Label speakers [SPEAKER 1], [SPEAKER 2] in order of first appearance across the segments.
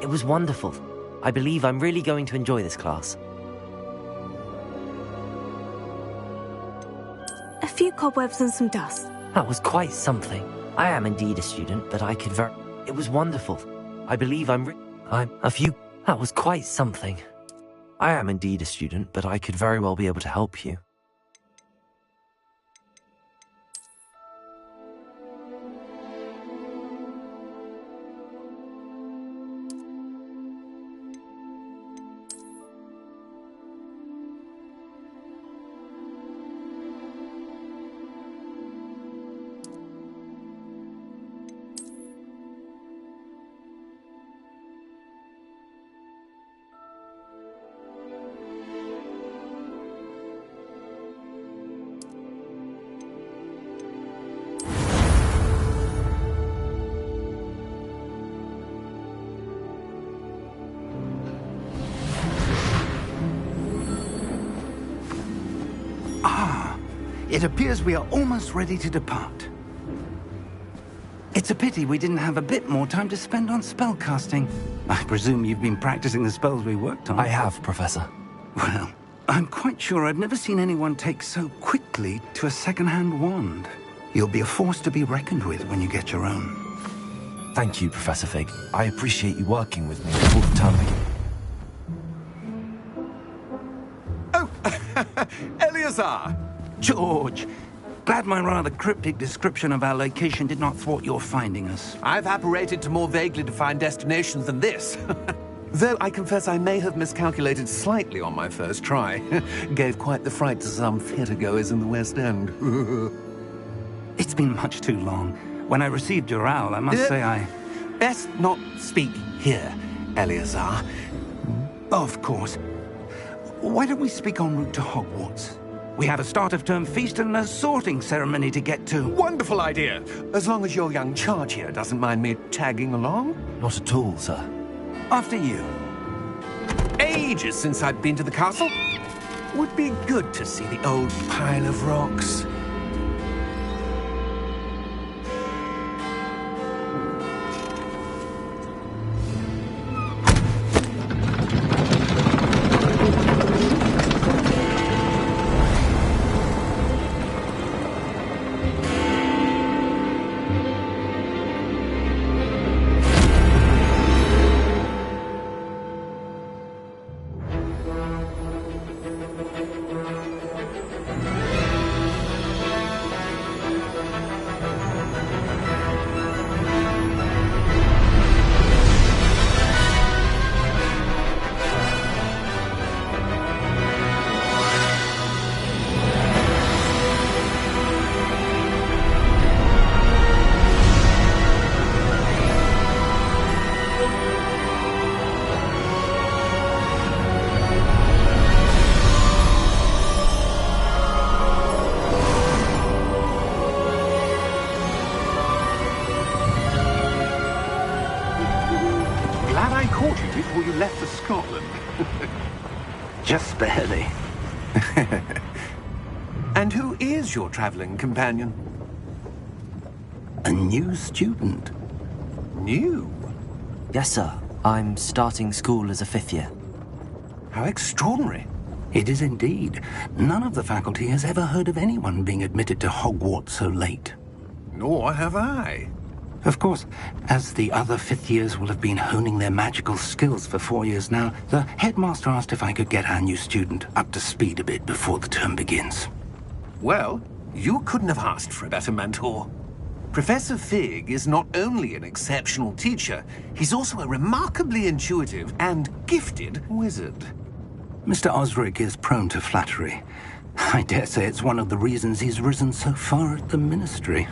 [SPEAKER 1] It was wonderful. I believe I'm really going to enjoy this class.
[SPEAKER 2] A few cobwebs and some dust.
[SPEAKER 1] That was quite something. I am indeed a student, but I could It was wonderful. I believe I'm a few... That was quite something. I am indeed a student, but I could very well be able to help you.
[SPEAKER 3] It appears we are almost ready to depart. It's a pity we didn't have a bit more time to spend on spellcasting. I presume you've been practicing the spells we worked on.
[SPEAKER 1] I have, Professor.
[SPEAKER 3] Well, I'm quite sure I've never seen anyone take so quickly to a second-hand wand. You'll be a force to be reckoned with when you get your own.
[SPEAKER 1] Thank you, Professor Fig. I appreciate you working with me all the time.
[SPEAKER 4] Oh, Eleazar!
[SPEAKER 3] George! Glad my rather cryptic description of our location did not thwart your finding us.
[SPEAKER 4] I've apparated to more vaguely defined destinations than this. Though I confess I may have miscalculated slightly on my first try. Gave quite the fright to some theatre-goers in the West End.
[SPEAKER 3] It's been much too long. When I received your owl, I must say I...
[SPEAKER 4] Best not speak here, Eleazar.
[SPEAKER 3] Of course. Why don't we speak en route to Hogwarts? We have a start-of-term feast and a sorting ceremony to get to.
[SPEAKER 4] Wonderful idea! As long as your young charge here doesn't mind me tagging along.
[SPEAKER 1] Not at all, sir.
[SPEAKER 3] After you.
[SPEAKER 4] Ages since I've been to the castle. Would be good to see the old pile of rocks.
[SPEAKER 3] Just barely.
[SPEAKER 4] And who is your traveling companion?
[SPEAKER 3] A new student.
[SPEAKER 4] New?
[SPEAKER 1] Yes, sir. I'm starting school as a 5th year.
[SPEAKER 4] How extraordinary.
[SPEAKER 3] It is indeed. None of the faculty has ever heard of anyone being admitted to Hogwarts so late.
[SPEAKER 4] Nor have I.
[SPEAKER 3] Of course, as the other 5th years will have been honing their magical skills for 4 years now, the headmaster asked if I could get our new student up to speed a bit before the term begins.
[SPEAKER 4] Well, you couldn't have asked for a better mentor. Professor Fig is not only an exceptional teacher, he's also a remarkably intuitive and gifted wizard.
[SPEAKER 3] Mr. Osric is prone to flattery. I dare say it's one of the reasons he's risen so far at the Ministry.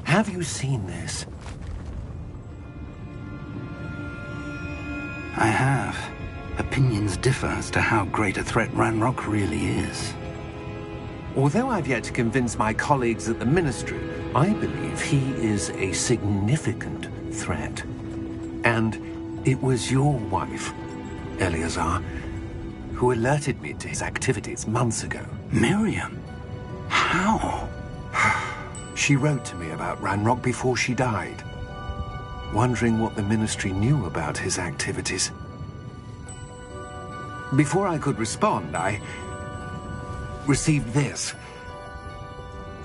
[SPEAKER 4] Have you seen this?
[SPEAKER 3] I have. Opinions differ as to how great a threat Ranrock really is.
[SPEAKER 4] Although I've yet to convince my colleagues at the Ministry, I believe he is a significant threat. And it was your wife, Eleazar, who alerted me to his activities months ago.
[SPEAKER 3] Miriam? How?
[SPEAKER 4] She wrote to me about Ranrock before she died. wondering what the Ministry knew about his activities. Before I could respond, I received this.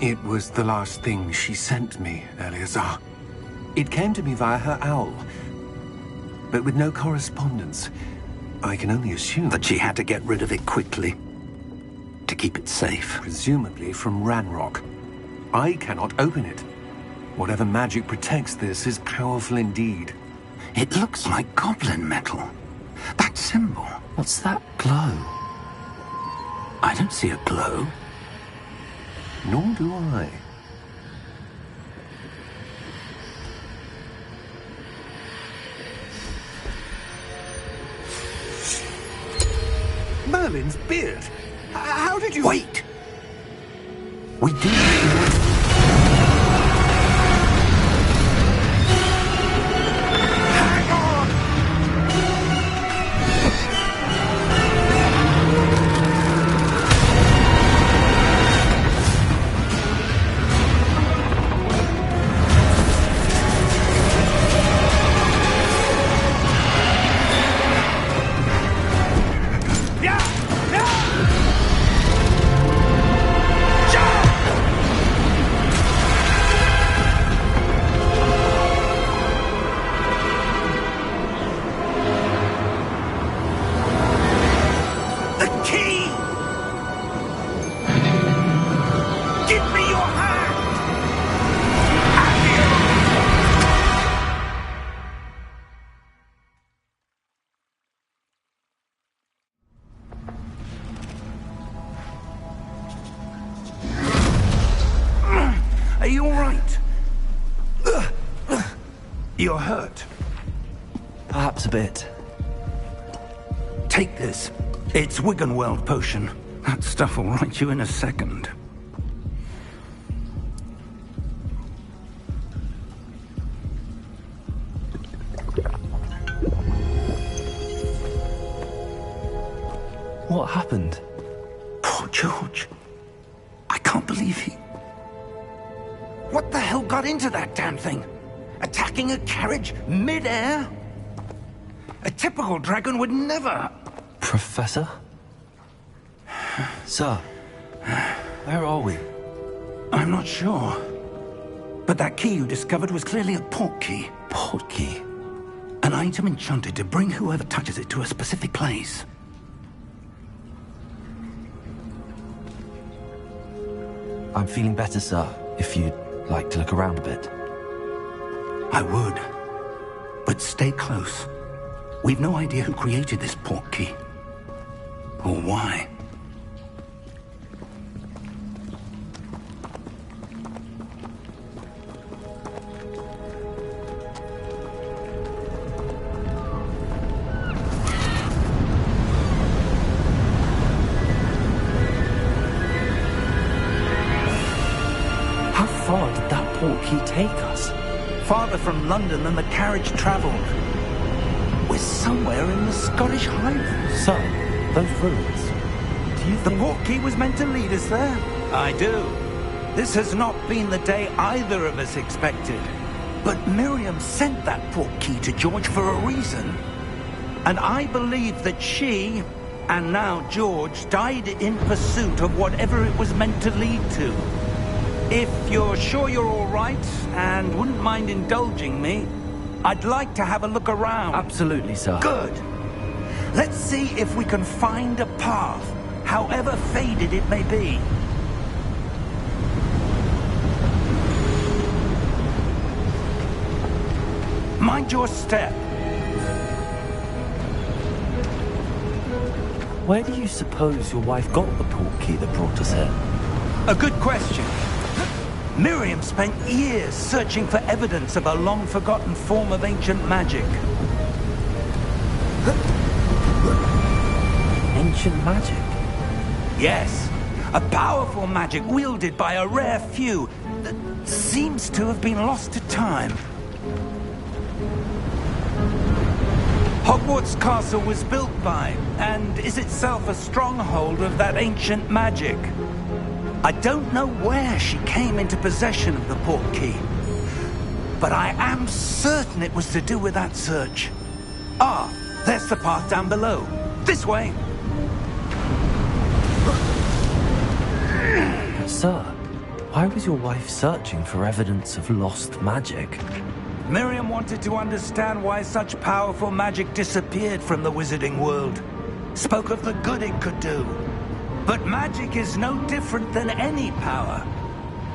[SPEAKER 4] It was the last thing she sent me, Eleazar. It came to me via her owl, but with no correspondence. I can only assume
[SPEAKER 3] That she had to get rid of it quickly to keep it safe.
[SPEAKER 4] presumably from Ranrock. I cannot open it. Whatever magic protects this is powerful indeed.
[SPEAKER 3] It looks like goblin metal. That symbol.
[SPEAKER 1] What's that glow?
[SPEAKER 3] I don't see a glow.
[SPEAKER 4] Nor do I. Merlin's beard! How did you...
[SPEAKER 3] Wait! We do...
[SPEAKER 4] Hang on!
[SPEAKER 3] The key! Give me your hand! Are you all right? You're hurt.
[SPEAKER 1] Perhaps a bit.
[SPEAKER 3] Take this. It's Wiggenweld potion. That stuff will right you in a second.
[SPEAKER 1] What happened?
[SPEAKER 3] Poor George. I can't believe he... What the hell got into that damn thing? Attacking a carriage mid-air? A typical dragon would never...
[SPEAKER 1] Professor? Sir, where are we?
[SPEAKER 3] I'm not sure. But that key you discovered was clearly a port key.
[SPEAKER 1] Port key?
[SPEAKER 3] An item enchanted to bring whoever touches it to a specific place.
[SPEAKER 1] I'm feeling better, sir, if you'd like to look around a bit.
[SPEAKER 3] I would. But stay close. We've no idea who created this port key. Or why.
[SPEAKER 1] How far did that port key take us?
[SPEAKER 3] Farther from London than the carriage travelled. We're somewhere in the Scottish Highlands.
[SPEAKER 1] Sir, those ruins. Do you
[SPEAKER 3] The
[SPEAKER 1] think...
[SPEAKER 3] port key was meant to lead us there? I do. This has not been the day either of us expected. But Miriam sent that port key to George for a reason. And I believe that she, and now George, died in pursuit of whatever it was meant to lead to. If you're sure you're all right, and wouldn't mind indulging me, I'd like to have a look around.
[SPEAKER 1] Absolutely, sir.
[SPEAKER 3] Good. Let's see if we can find a path, however faded it may be. Mind your step.
[SPEAKER 1] Where do you suppose your wife got the port key that brought us here?
[SPEAKER 3] A good question. Miriam spent years searching for evidence of a long-forgotten form of ancient magic.
[SPEAKER 1] Ancient magic?
[SPEAKER 3] Yes, a powerful magic wielded by a rare few that seems to have been lost to time. Hogwarts Castle was built by, and is itself a stronghold of that ancient magic. I don't know where she came into possession of the port key, but I am certain it was to do with that search. Ah, there's the path down below. This way.
[SPEAKER 1] Sir, why was your wife searching for evidence of lost magic?
[SPEAKER 3] Miriam wanted to understand why such powerful magic disappeared from the wizarding world. Spoke of the good it could do. But magic is no different than any power.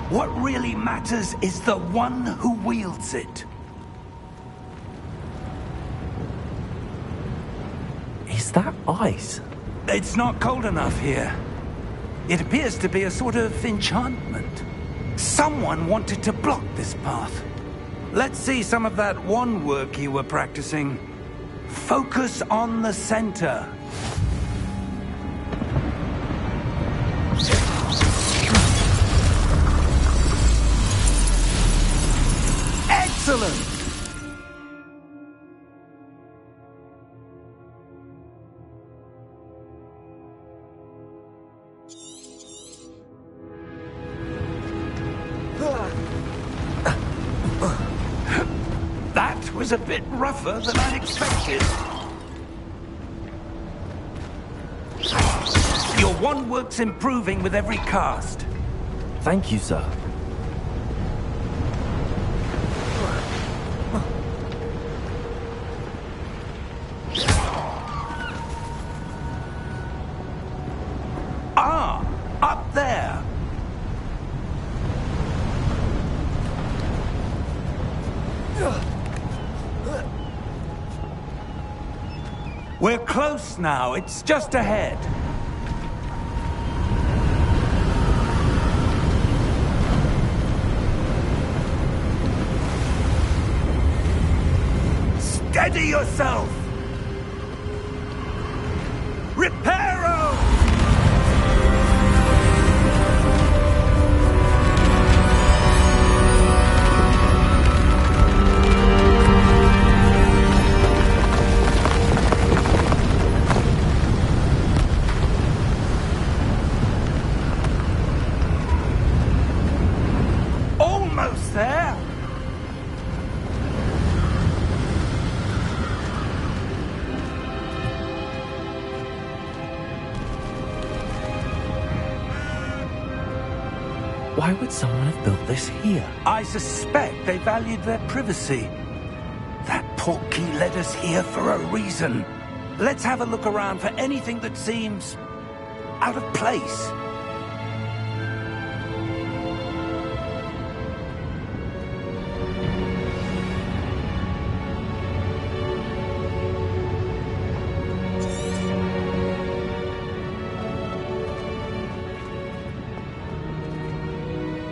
[SPEAKER 3] What really matters is the one who wields it.
[SPEAKER 1] Is that ice?
[SPEAKER 3] It's not cold enough here. It appears to be a sort of enchantment. Someone wanted to block this path. Let's see some of that wand work you were practicing. Focus on the center. Excellent! That was a bit rougher than I'd expected. Your wand work's improving with every cast.
[SPEAKER 1] Thank you, sir.
[SPEAKER 3] Ah, up there. We're close now. It's just ahead. Steady yourself! Reparo! Almost there!
[SPEAKER 1] Why would someone have built this here?
[SPEAKER 3] I suspect they valued their privacy. That portkey led us here for a reason. Let's have a look around for anything that seems out of place.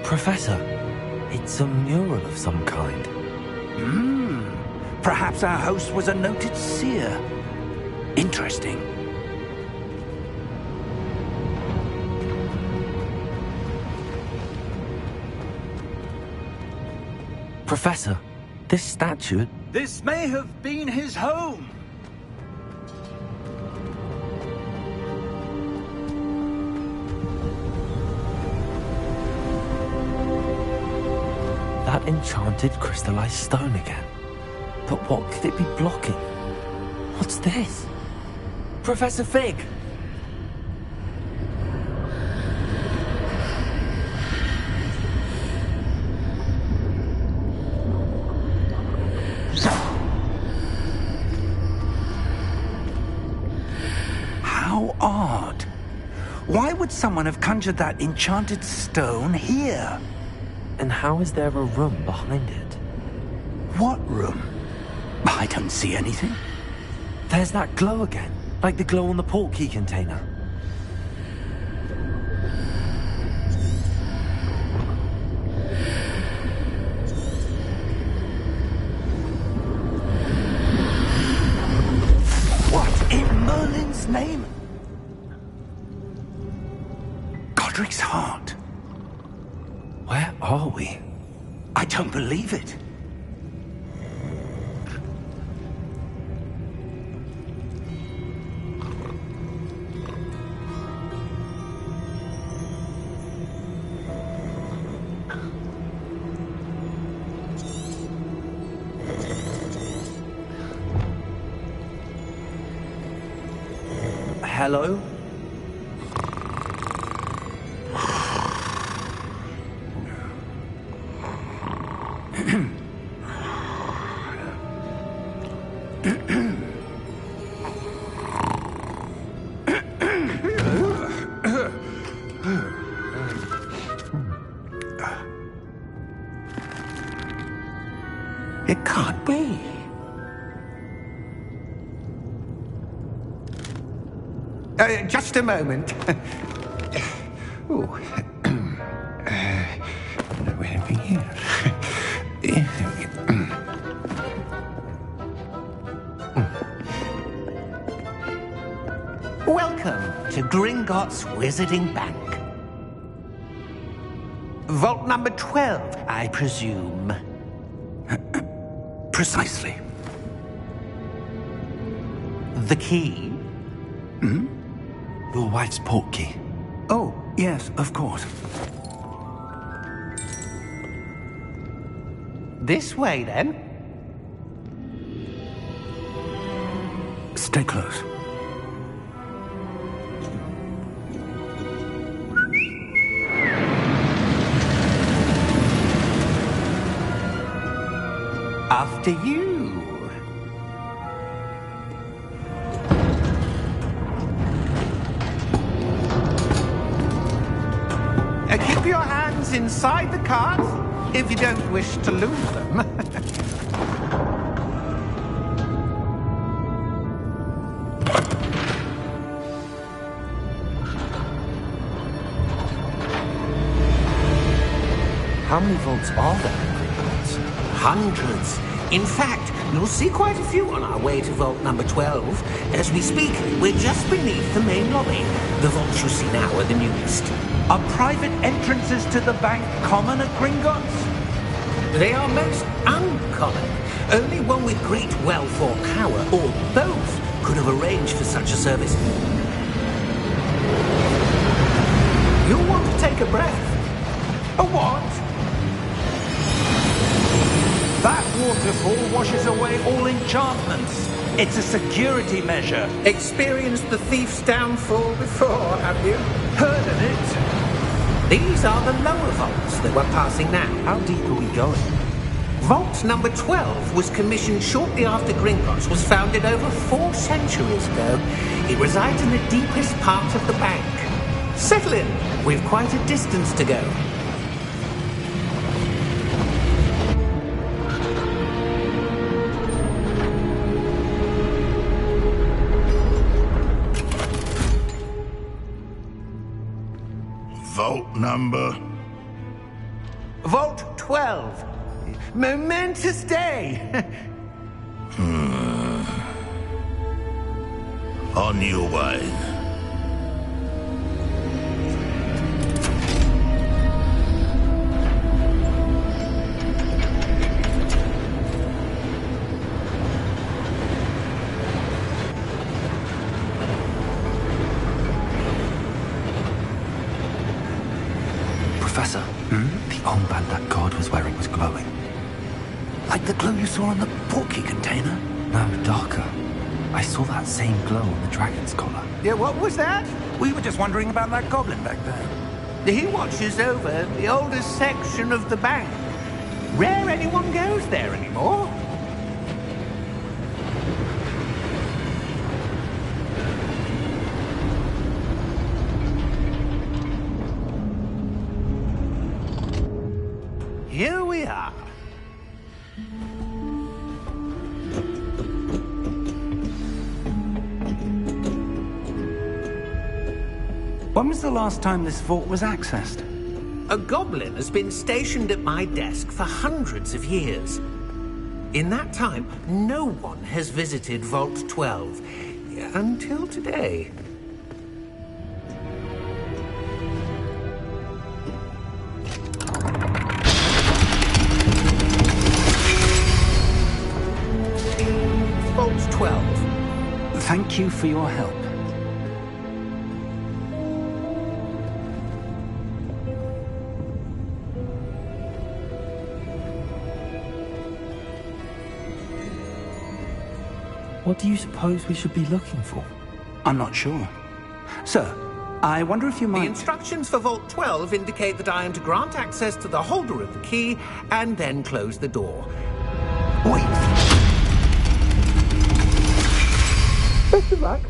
[SPEAKER 1] Professor, it's a mural of some kind.
[SPEAKER 3] Perhaps our host was a noted seer. Interesting.
[SPEAKER 1] Professor, this statue...
[SPEAKER 3] This may have been his home.
[SPEAKER 1] That enchanted crystallized stone again. But what could it be blocking? What's this? Professor Fig!
[SPEAKER 3] How odd. Why would someone have conjured that enchanted stone here?
[SPEAKER 1] And how is there a room behind it?
[SPEAKER 3] What room? I don't see anything.
[SPEAKER 1] There's that glow again, like the glow on the portkey container.
[SPEAKER 3] What in Merlin's name? Godric's heart.
[SPEAKER 1] Where are we?
[SPEAKER 3] I don't believe it. hello? It can't be. Just a moment. Oh. Where are we here? Welcome to Gringotts Wizarding Bank. Vault number 12, I presume. Precisely. The key?
[SPEAKER 1] Hmm? Your wife's portkey.
[SPEAKER 3] Oh, yes, of course. This way, then. Stay close. After you. Keep your hands inside the cart if you don't wish to lose them.
[SPEAKER 1] How many vaults are there in Gringotts?
[SPEAKER 5] Hundreds. In fact, you'll see quite a few on our way to vault number 12. As we speak, we're just beneath the main lobby. The vaults you see now are the newest.
[SPEAKER 3] Are private entrances to the bank common at Gringotts?
[SPEAKER 5] They are most uncommon. Only one with great wealth or power, or both, could have arranged for such a service. You'll want to take a breath.
[SPEAKER 3] A what? That waterfall washes away all enchantments. It's a security measure.
[SPEAKER 5] Experienced the thief's downfall before, have you?
[SPEAKER 3] Heard of it?
[SPEAKER 5] These are the lower vaults that we're passing now.
[SPEAKER 1] How deep are we going?
[SPEAKER 5] Vault number 12 was commissioned shortly after Gringotts was founded over 4 centuries ago. It resides in the deepest part of the bank. Settle in. We've quite a distance to go.
[SPEAKER 6] Vault number?
[SPEAKER 3] Vault 12. Momentous day.
[SPEAKER 6] On your way.
[SPEAKER 1] Professor, the armband that guard was wearing was glowing.
[SPEAKER 3] Like the glow you saw on the portkey container?
[SPEAKER 1] No, darker. I saw that same glow on the dragon's collar.
[SPEAKER 3] Yeah, what was that? We were just wondering about that goblin back there.
[SPEAKER 5] He watches over the oldest section of the bank. Rare anyone goes there anymore. Here we are.
[SPEAKER 3] When was the last time this vault was accessed?
[SPEAKER 5] A goblin has been stationed at my desk for hundreds of years. In that time, no one has visited Vault 12. Until today. Vault 12.
[SPEAKER 3] Thank you for your help.
[SPEAKER 1] What do you suppose we should be looking for?
[SPEAKER 3] I'm not sure. Sir, I wonder if you
[SPEAKER 5] The
[SPEAKER 3] might...
[SPEAKER 5] instructions for Vault 12 indicate that I am to grant access to the holder of the key and then close the door.
[SPEAKER 3] Wait!
[SPEAKER 5] Best of luck.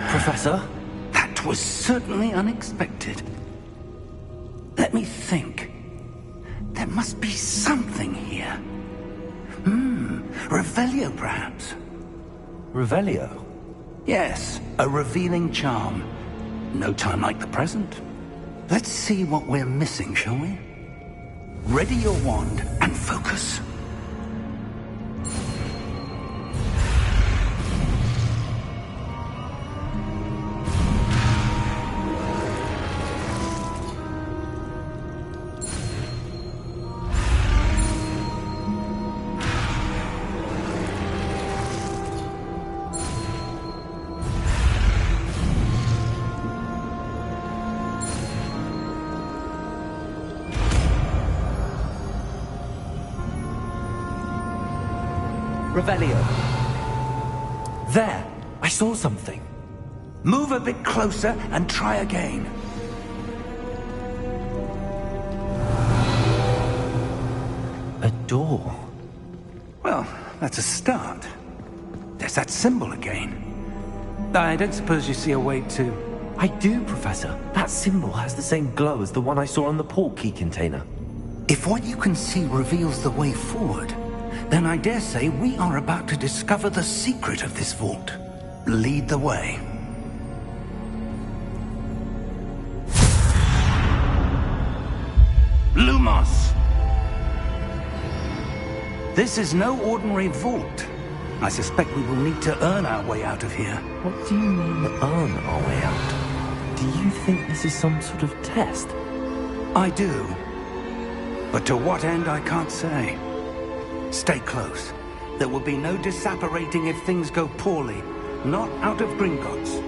[SPEAKER 1] Professor?
[SPEAKER 3] That was certainly unexpected. Let me think. There must be something here. Revelio, perhaps?
[SPEAKER 1] Revelio?
[SPEAKER 3] Yes, a revealing charm. No time like the present. Let's see what we're missing, shall we? Ready your wand and focus.
[SPEAKER 1] Revelio. There! I saw something.
[SPEAKER 3] Move a bit closer and try again.
[SPEAKER 1] A door.
[SPEAKER 3] Well, that's a start. There's that symbol again. I don't suppose you see a way to...
[SPEAKER 1] I do, Professor. That symbol has the same glow as the one I saw on the port key container.
[SPEAKER 3] If what you can see reveals the way forward, then I dare say we are about to discover the secret of this vault. Lead the way. Lumos! This is no ordinary vault. I suspect we will need to earn our way out of here.
[SPEAKER 1] What do you mean, earn our way out? Do you think this is some sort of test?
[SPEAKER 3] I do. But to what end, I can't say. Stay close. There will be no disapparating if things go poorly. Not out of Gringotts.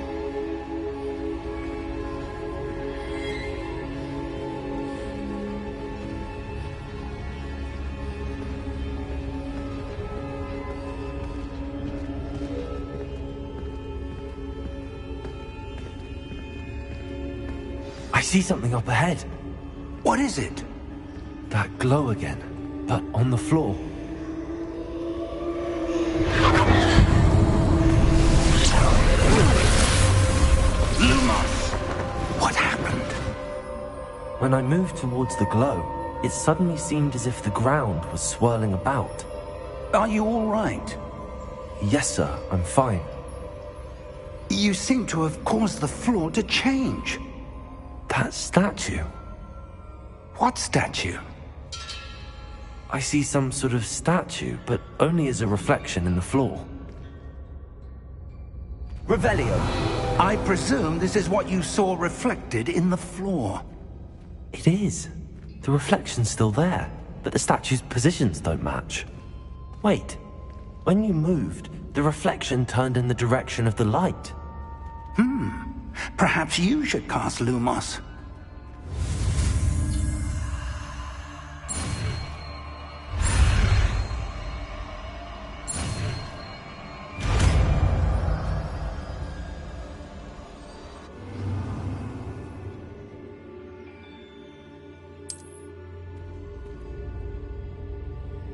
[SPEAKER 1] I see something up ahead.
[SPEAKER 3] What is it?
[SPEAKER 1] That glow again, but on the floor.
[SPEAKER 3] Lumos! What happened?
[SPEAKER 1] When I moved towards the glow, it suddenly seemed as if the ground was swirling about.
[SPEAKER 3] Are you all right?
[SPEAKER 1] Yes, sir, I'm fine.
[SPEAKER 3] You seem to have caused the floor to change.
[SPEAKER 1] That statue.
[SPEAKER 3] What statue?
[SPEAKER 1] I see some sort of statue, but only as a reflection in the floor. Revelio.
[SPEAKER 3] I presume this is what you saw reflected in the floor.
[SPEAKER 1] It is. The reflection's still there, but the statue's positions don't match. Wait. When you moved, the reflection turned in the direction of the light.
[SPEAKER 3] Perhaps you should cast Lumos.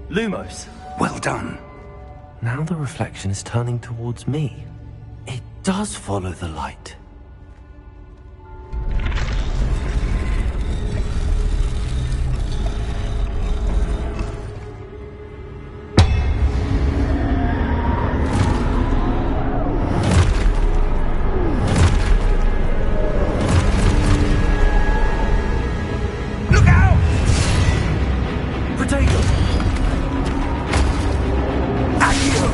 [SPEAKER 1] Lumos.
[SPEAKER 3] Well done.
[SPEAKER 1] Now the reflection is turning towards me. It does follow the light.
[SPEAKER 3] Look out!
[SPEAKER 1] Potato!
[SPEAKER 3] Accio!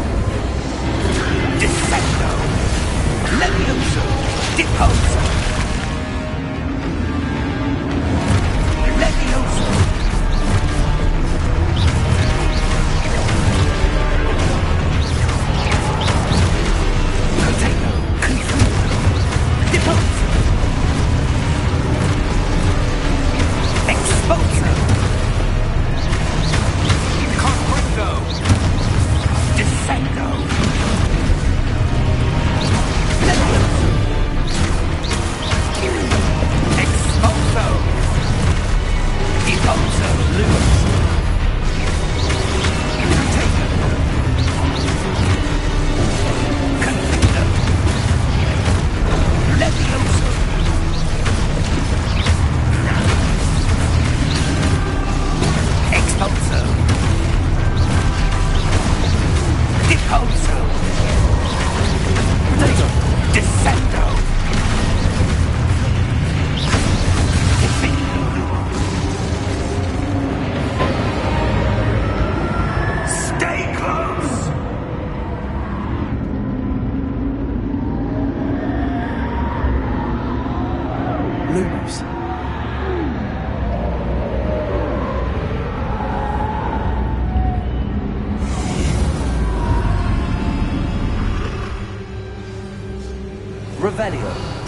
[SPEAKER 3] Descendo! Levioso! Deposo! Levioso! Potato! Confuso! Deposo! Exposo!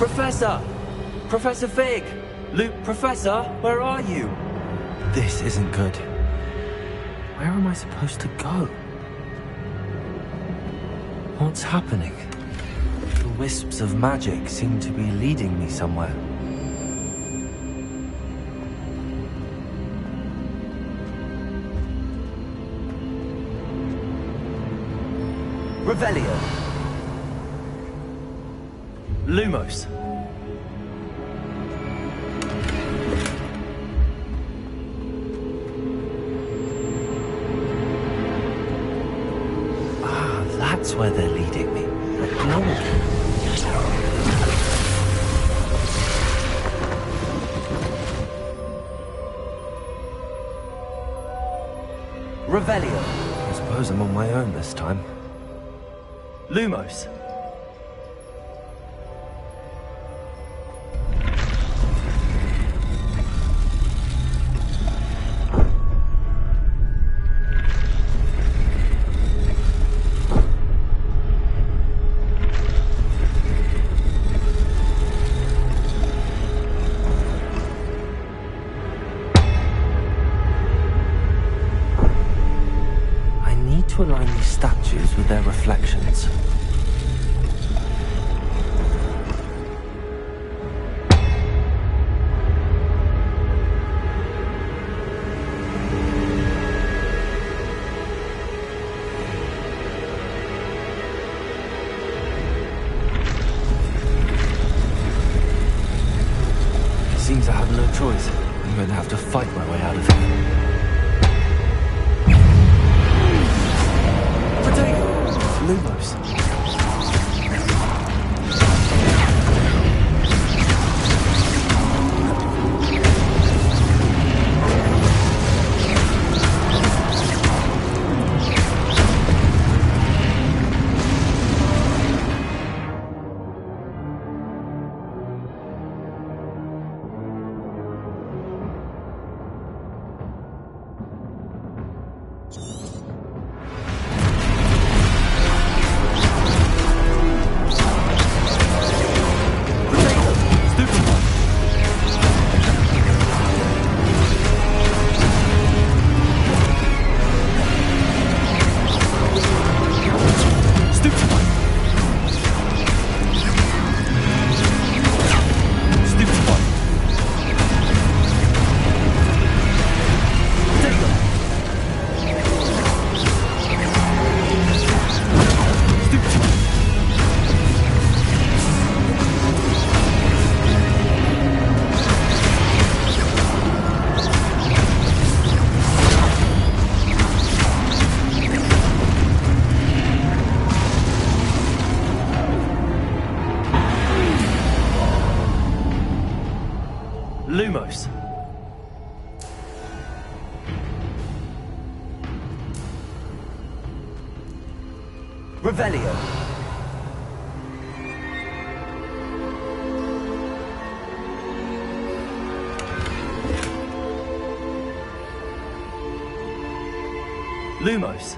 [SPEAKER 1] Professor! Professor Fig! Luke, Professor, where are you? This isn't good. Where am I supposed to go? What's happening? The wisps of magic seem to be leading me somewhere. Revelio. Lumos. Ah, that's where they're leading me. Revelio. I suppose I'm on my own this time. Lumos. I need to align these statues with their reflections. Seems I have no choice. I'm going to have to fight my way out of here. Potato! Lumos. Lumos. Revelio. Lumos.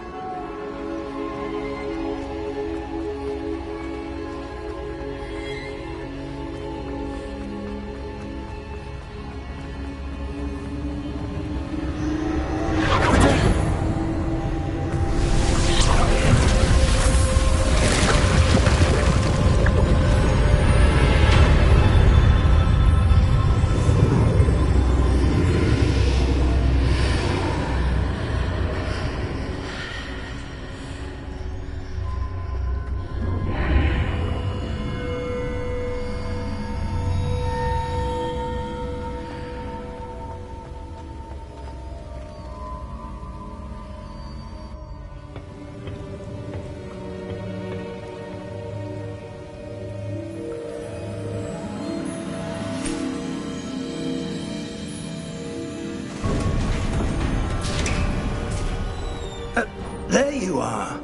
[SPEAKER 3] There you are.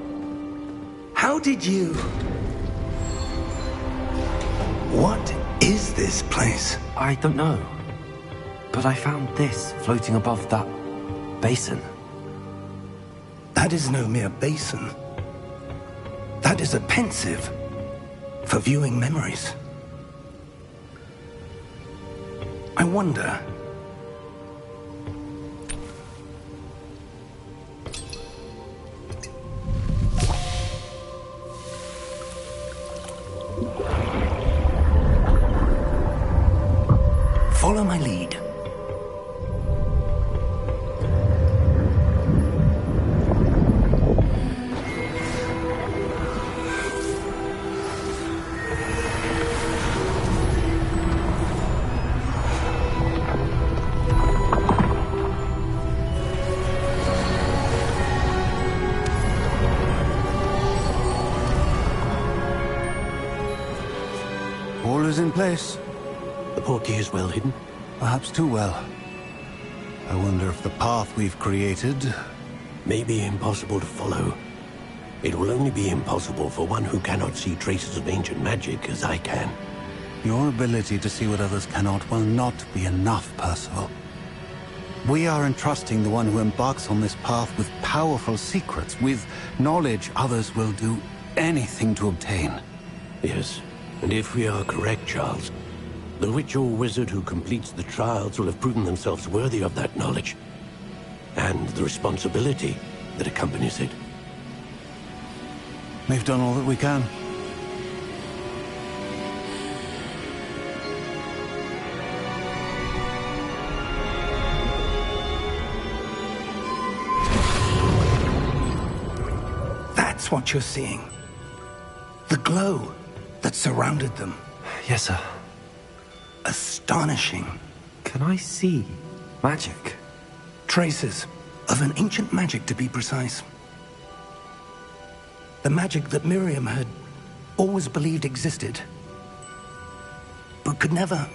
[SPEAKER 3] How did you... What is this place?
[SPEAKER 1] I don't know. But I found this floating above that basin.
[SPEAKER 3] That is no mere basin. That is a pensive for viewing memories. I wonder... Follow my lead.
[SPEAKER 7] All is in place.
[SPEAKER 8] The portkey is well hidden.
[SPEAKER 7] Perhaps too well. I wonder if the path we've created...
[SPEAKER 8] May be impossible to follow. It will only be impossible for one who cannot see traces of ancient magic as I can.
[SPEAKER 7] Your ability to see what others cannot will not be enough, Percival. We are entrusting the one who embarks on this path with powerful secrets, with knowledge others will do anything to obtain.
[SPEAKER 8] Yes, and if we are correct, Charles, the witch or wizard who completes the trials will have proven themselves worthy of that knowledge, and the responsibility that accompanies it.
[SPEAKER 7] We've done all that we can.
[SPEAKER 3] That's what you're seeing. The glow that surrounded them.
[SPEAKER 1] Yes, sir.
[SPEAKER 3] Astonishing.
[SPEAKER 1] Can I see magic?
[SPEAKER 3] Traces of an ancient magic, to be precise. The magic that Miriam had always believed existed, but could never.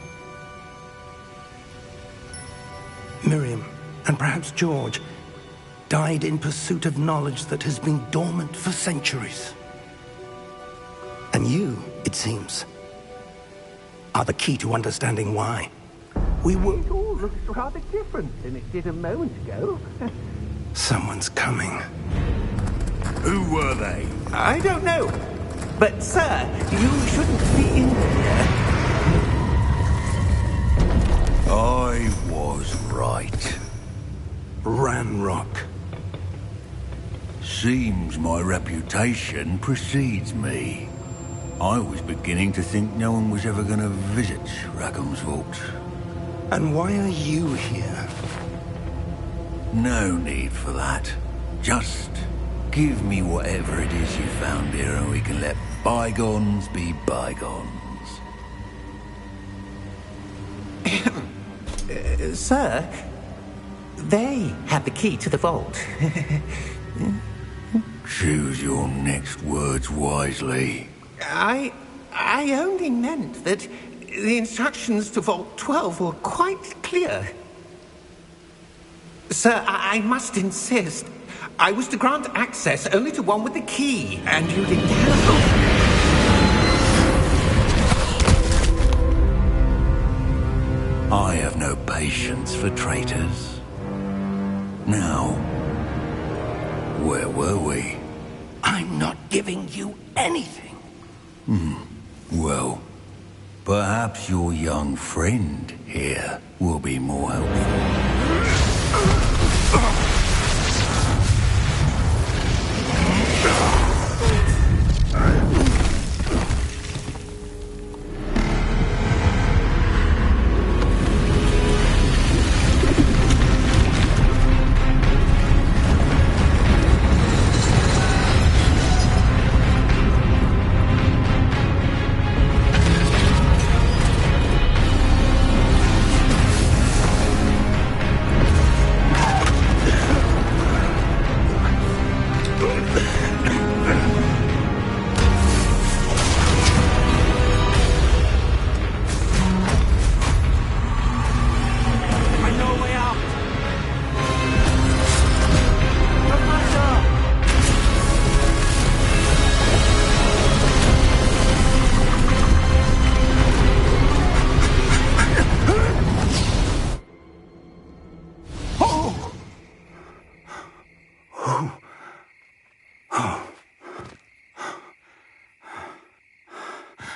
[SPEAKER 3] Miriam, and perhaps George, died in pursuit of knowledge that has been dormant for centuries. And you, it seems, are the key to understanding why. We were...
[SPEAKER 5] It all looks rather different than it did a moment ago.
[SPEAKER 3] Someone's coming.
[SPEAKER 6] Who were they?
[SPEAKER 5] I don't know. But, sir, you shouldn't be in here.
[SPEAKER 6] I was right.
[SPEAKER 3] Ranrock.
[SPEAKER 6] Seems my reputation precedes me. I was beginning to think no one was ever going to visit Rackham's Vault.
[SPEAKER 3] And why are you here?
[SPEAKER 6] No need for that. Just give me whatever it is you found here and we can let bygones be bygones.
[SPEAKER 5] Sir, they have the key to the vault.
[SPEAKER 6] Choose your next words wisely.
[SPEAKER 5] I only meant that the instructions to Vault 12 were quite clear. Sir, I must insist. I was to grant access only to one with the key, and you didn't have.
[SPEAKER 6] I have no patience for traitors. Now, where were we?
[SPEAKER 3] I'm not giving you anything.
[SPEAKER 6] Well, perhaps your young friend here will be more helpful.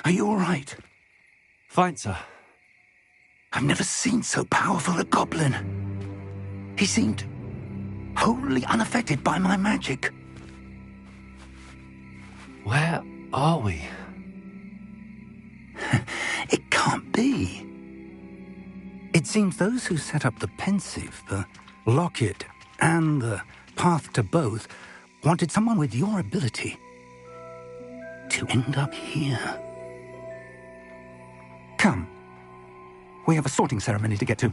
[SPEAKER 3] Are you all right?
[SPEAKER 1] Fine, sir.
[SPEAKER 3] I've never seen so powerful a goblin. He seemed wholly unaffected by my magic.
[SPEAKER 4] Where are we?
[SPEAKER 3] It can't be. It seems those who set up the Pensieve, the Locket, and the Path to Both wanted someone with your ability to end up here. Come. We have a sorting ceremony to get to.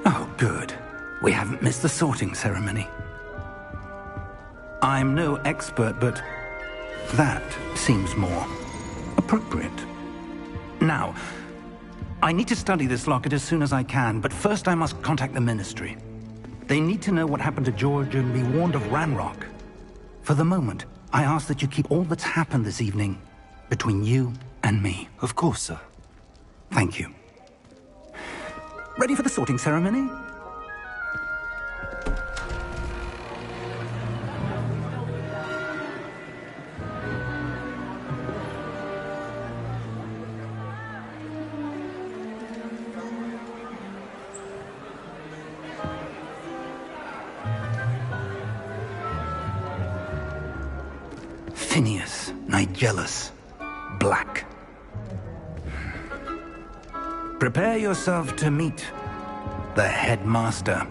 [SPEAKER 3] Oh, good. We haven't missed the sorting ceremony. I'm no expert, but that seems more appropriate. Now, I need to study this locket as soon as I can, but first I must contact the Ministry. They need to know what happened to George and be warned of Ranrock. For the moment, I ask that you keep all that's happened this evening between you and me.
[SPEAKER 4] Of course, sir.
[SPEAKER 3] Thank you. Ready for the sorting ceremony? Phineas Nigellus Black. Prepare yourself to meet the headmaster.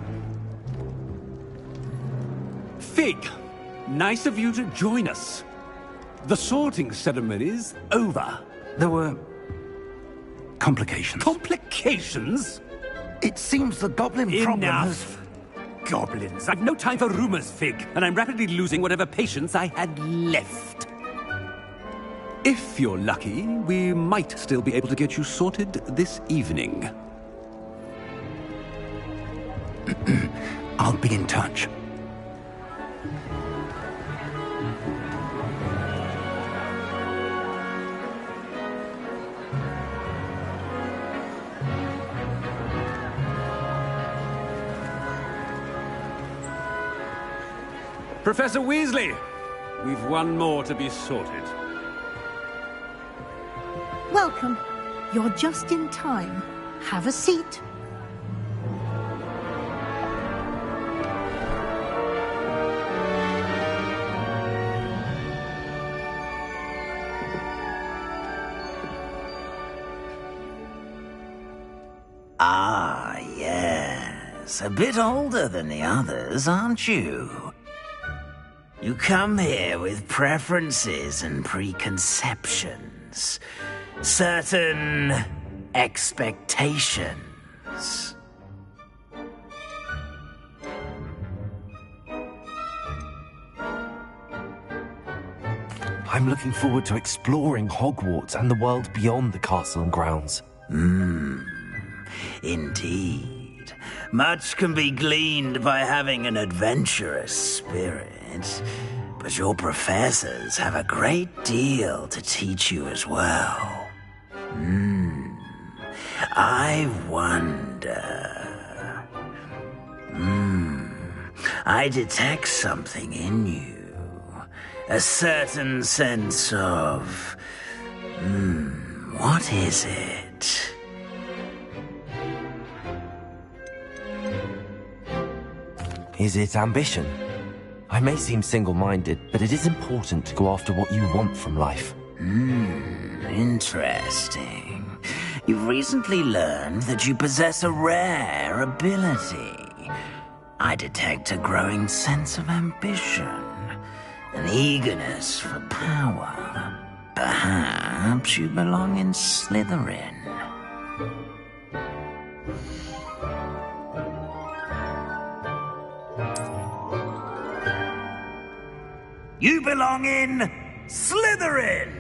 [SPEAKER 9] Fig, nice of you to join us. The sorting ceremony's over.
[SPEAKER 3] There were complications.
[SPEAKER 9] Complications?
[SPEAKER 3] It seems the goblin problem has...
[SPEAKER 9] Enough! Goblins. I've no time for rumors, Fig, and I'm rapidly losing whatever patience I had left. If you're lucky, we might still be able to get you sorted this evening.
[SPEAKER 3] I'll be in touch.
[SPEAKER 9] Professor Weasley, we've one more to be sorted.
[SPEAKER 10] Welcome. You're just in time. Have a seat.
[SPEAKER 11] Ah, yes. A bit older than the others, aren't you? You come here with preferences and preconceptions. Certain expectations.
[SPEAKER 1] I'm looking forward to exploring Hogwarts and the world beyond the castle and grounds.
[SPEAKER 11] Indeed. Much can be gleaned by having an adventurous spirit, but your professors have a great deal to teach you as well. I wonder... I detect something in you. A certain sense of... what is it?
[SPEAKER 1] Is it ambition? I may seem single-minded, but it is important to go after what you want from life.
[SPEAKER 11] Interesting. You've recently learned that you possess a rare ability. I detect a growing sense of ambition, an eagerness for power. Perhaps you belong in Slytherin. You belong in Slytherin!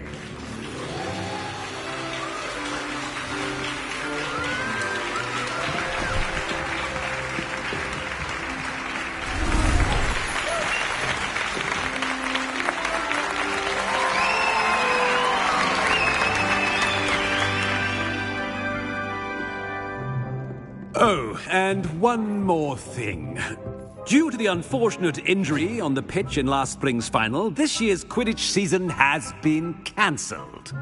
[SPEAKER 9] Oh, and one more thing. Due to the unfortunate injury on the pitch in last spring's final, this year's Quidditch season has been cancelled.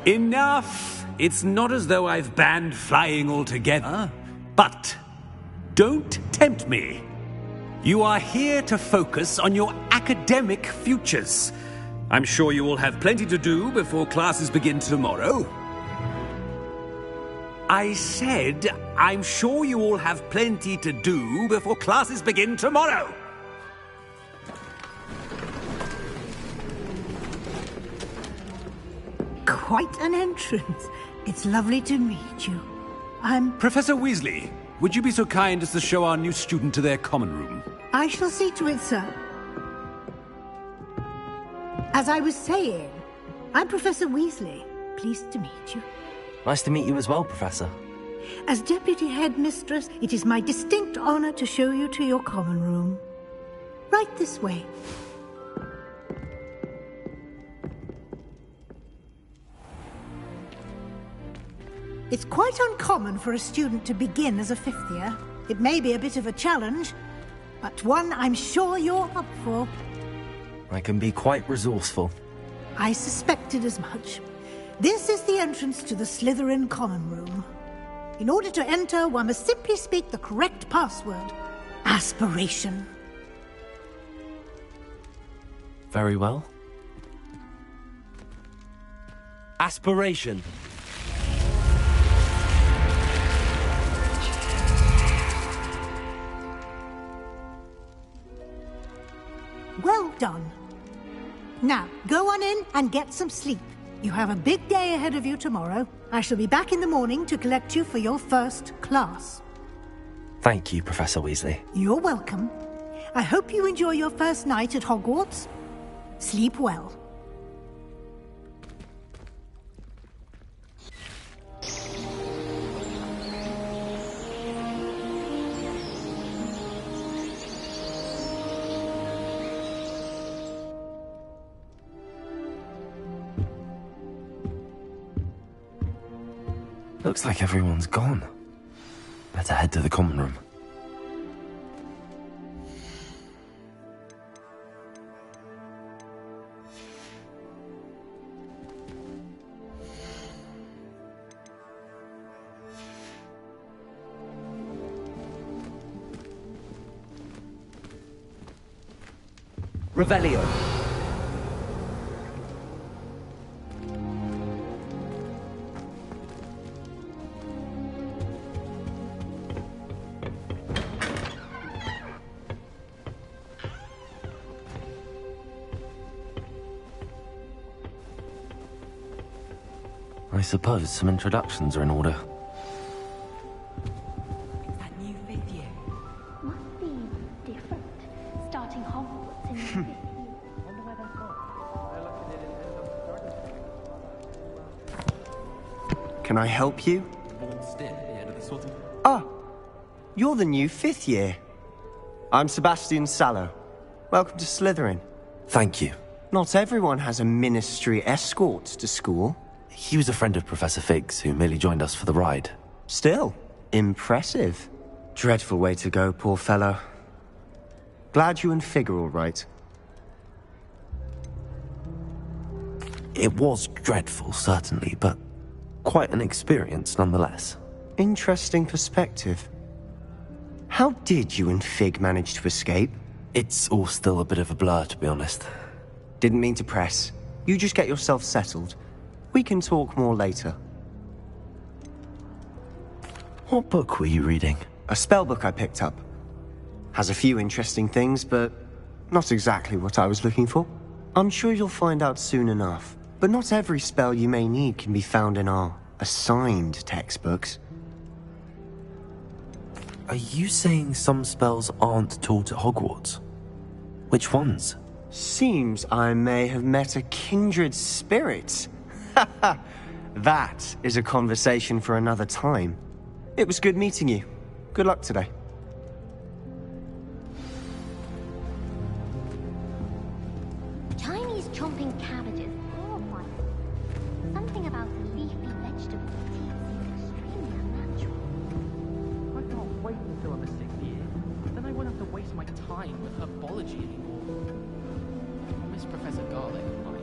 [SPEAKER 9] Enough! It's not as though I've banned flying altogether, but don't tempt me. You are here to focus on your academic futures. I'm sure you will have plenty to do before classes begin tomorrow. I said, I'm sure you all have plenty to do before classes begin tomorrow.
[SPEAKER 10] Quite an entrance. It's lovely to meet you. I'm...
[SPEAKER 9] Professor Weasley, would you be so kind as to show our new student to their common room?
[SPEAKER 10] I shall see to it, sir. As I was saying, I'm Professor Weasley. Pleased to meet you.
[SPEAKER 1] Nice to meet you as well, Professor.
[SPEAKER 10] As Deputy Headmistress, it is my distinct honor to show you to your common room. Right this way. It's quite uncommon for a student to begin as a fifth year. It may be a bit of a challenge, but one I'm sure you're up for.
[SPEAKER 1] I can be quite resourceful.
[SPEAKER 10] I suspected as much. This is the entrance to the Slytherin common room. In order to enter, one must simply speak the correct password. Aspiration.
[SPEAKER 1] Very well. Aspiration.
[SPEAKER 10] Well done. Now, go on in and get some sleep. You have a big day ahead of you tomorrow. I shall be back in the morning to collect you for your first class.
[SPEAKER 1] Thank you, Professor Weasley.
[SPEAKER 10] You're welcome. I hope you enjoy your first night at Hogwarts. Sleep well.
[SPEAKER 1] Looks like everyone's gone. Better head to the common room. Revelio. I suppose some introductions are in order.
[SPEAKER 12] That new fifth year must be different. Starting Hogwarts in the fifth year. Wonder where they've gone.
[SPEAKER 13] Can I help you? Ah, you're the new fifth year. I'm Sebastian Sallow. Welcome to Slytherin.
[SPEAKER 1] Thank you.
[SPEAKER 13] Not everyone has a ministry escort to school.
[SPEAKER 1] He was a friend of Professor Fig's, who merely joined us for the ride.
[SPEAKER 13] Still, impressive. Dreadful way to go, poor fellow. Glad you and Fig are all right.
[SPEAKER 1] It was dreadful, certainly, but quite an experience nonetheless.
[SPEAKER 13] Interesting perspective. How did you and Fig manage to escape?
[SPEAKER 1] It's all still a bit of a blur, to be honest.
[SPEAKER 13] Didn't mean to press. You just get yourself settled. We can talk more later.
[SPEAKER 1] What book were you reading?
[SPEAKER 13] A spell book I picked up. Has a few interesting things, but not exactly what I was looking for. I'm sure you'll find out soon enough. But not every spell you may need can be found in our assigned textbooks.
[SPEAKER 1] Are you saying some spells aren't taught at Hogwarts? Which ones?
[SPEAKER 13] Seems I may have met a kindred spirit. That is a conversation for another time. It was good meeting you. Good luck today.
[SPEAKER 12] Chinese chomping cabbages. Horrifying. Something about leafy vegetable tea seems extremely unnatural.
[SPEAKER 14] I can't wait until I'm a 6th year. Then I won't have to waste my time with herbology anymore. I'll miss Professor Garlick, mind.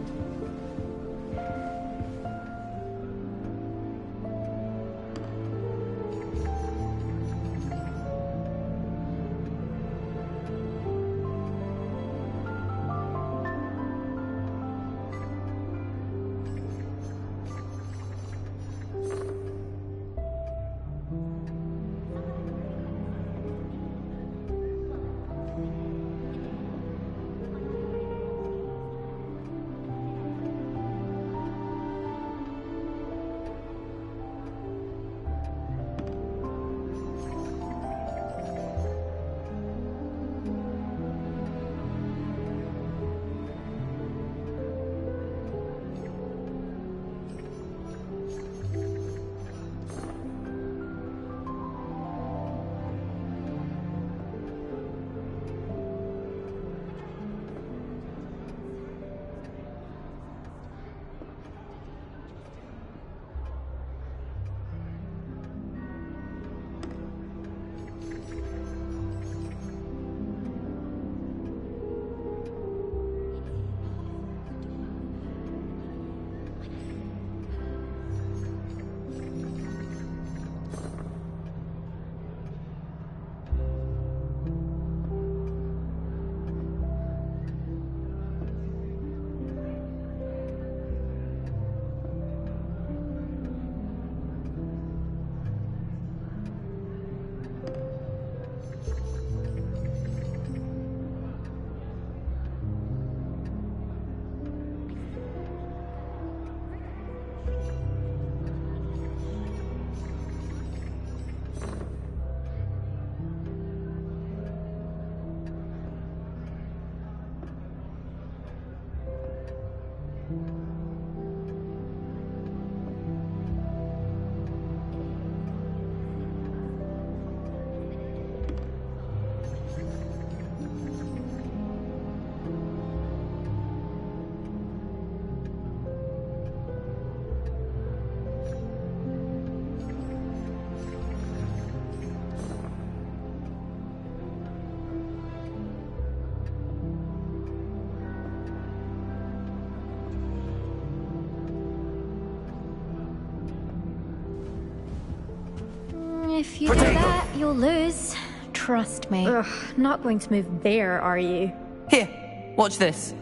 [SPEAKER 15] If you do that, you'll lose. Trust me.
[SPEAKER 16] Ugh, not going to move there, are you?
[SPEAKER 17] Here, watch this.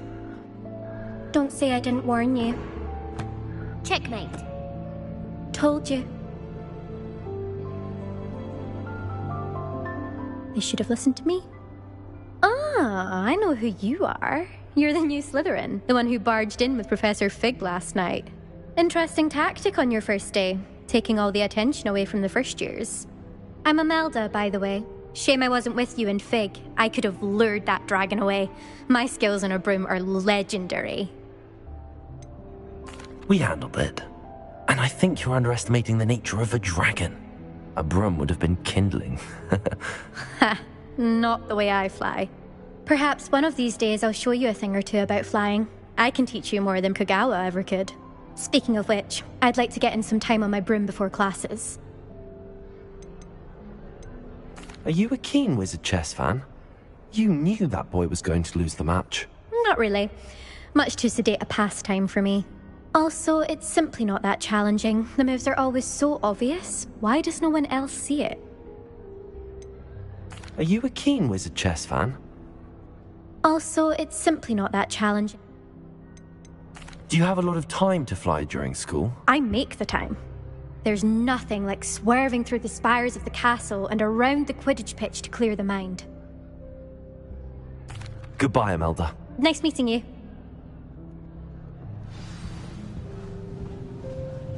[SPEAKER 15] Don't say I didn't warn you.
[SPEAKER 12] Checkmate.
[SPEAKER 15] Told you. You should have listened to me.
[SPEAKER 16] Ah, I know who you are. You're the new Slytherin, the one who barged in with Professor Fig last night. Interesting tactic on your first day, taking all the attention away from the first years.
[SPEAKER 15] I'm Imelda, by the way. Shame I wasn't with you in Fig. I could have lured that dragon away. My skills on a broom are legendary.
[SPEAKER 1] We handled it. And I think you're underestimating the nature of a dragon. A broom would have been kindling.
[SPEAKER 16] Ha, not the way I fly.
[SPEAKER 15] Perhaps one of these days I'll show you a thing or two about flying. I can teach you more than Kogawa ever could. Speaking of which, I'd like to get in some time on my broom before classes.
[SPEAKER 1] Are you a keen Wizard Chess fan? You knew that boy was going to lose the match.
[SPEAKER 15] Not really. Much too sedate a pastime for me. Also, it's simply not that challenging. The moves are always so obvious. Why does no one else see it?
[SPEAKER 1] Are you a keen Wizard Chess fan?
[SPEAKER 15] Also, it's simply not that challenging.
[SPEAKER 1] Do you have a lot of time to fly during school?
[SPEAKER 15] I make the time. There's nothing like swerving through the spires of the castle and around the Quidditch pitch to clear the mind.
[SPEAKER 1] Goodbye, Imelda.
[SPEAKER 15] Nice meeting you.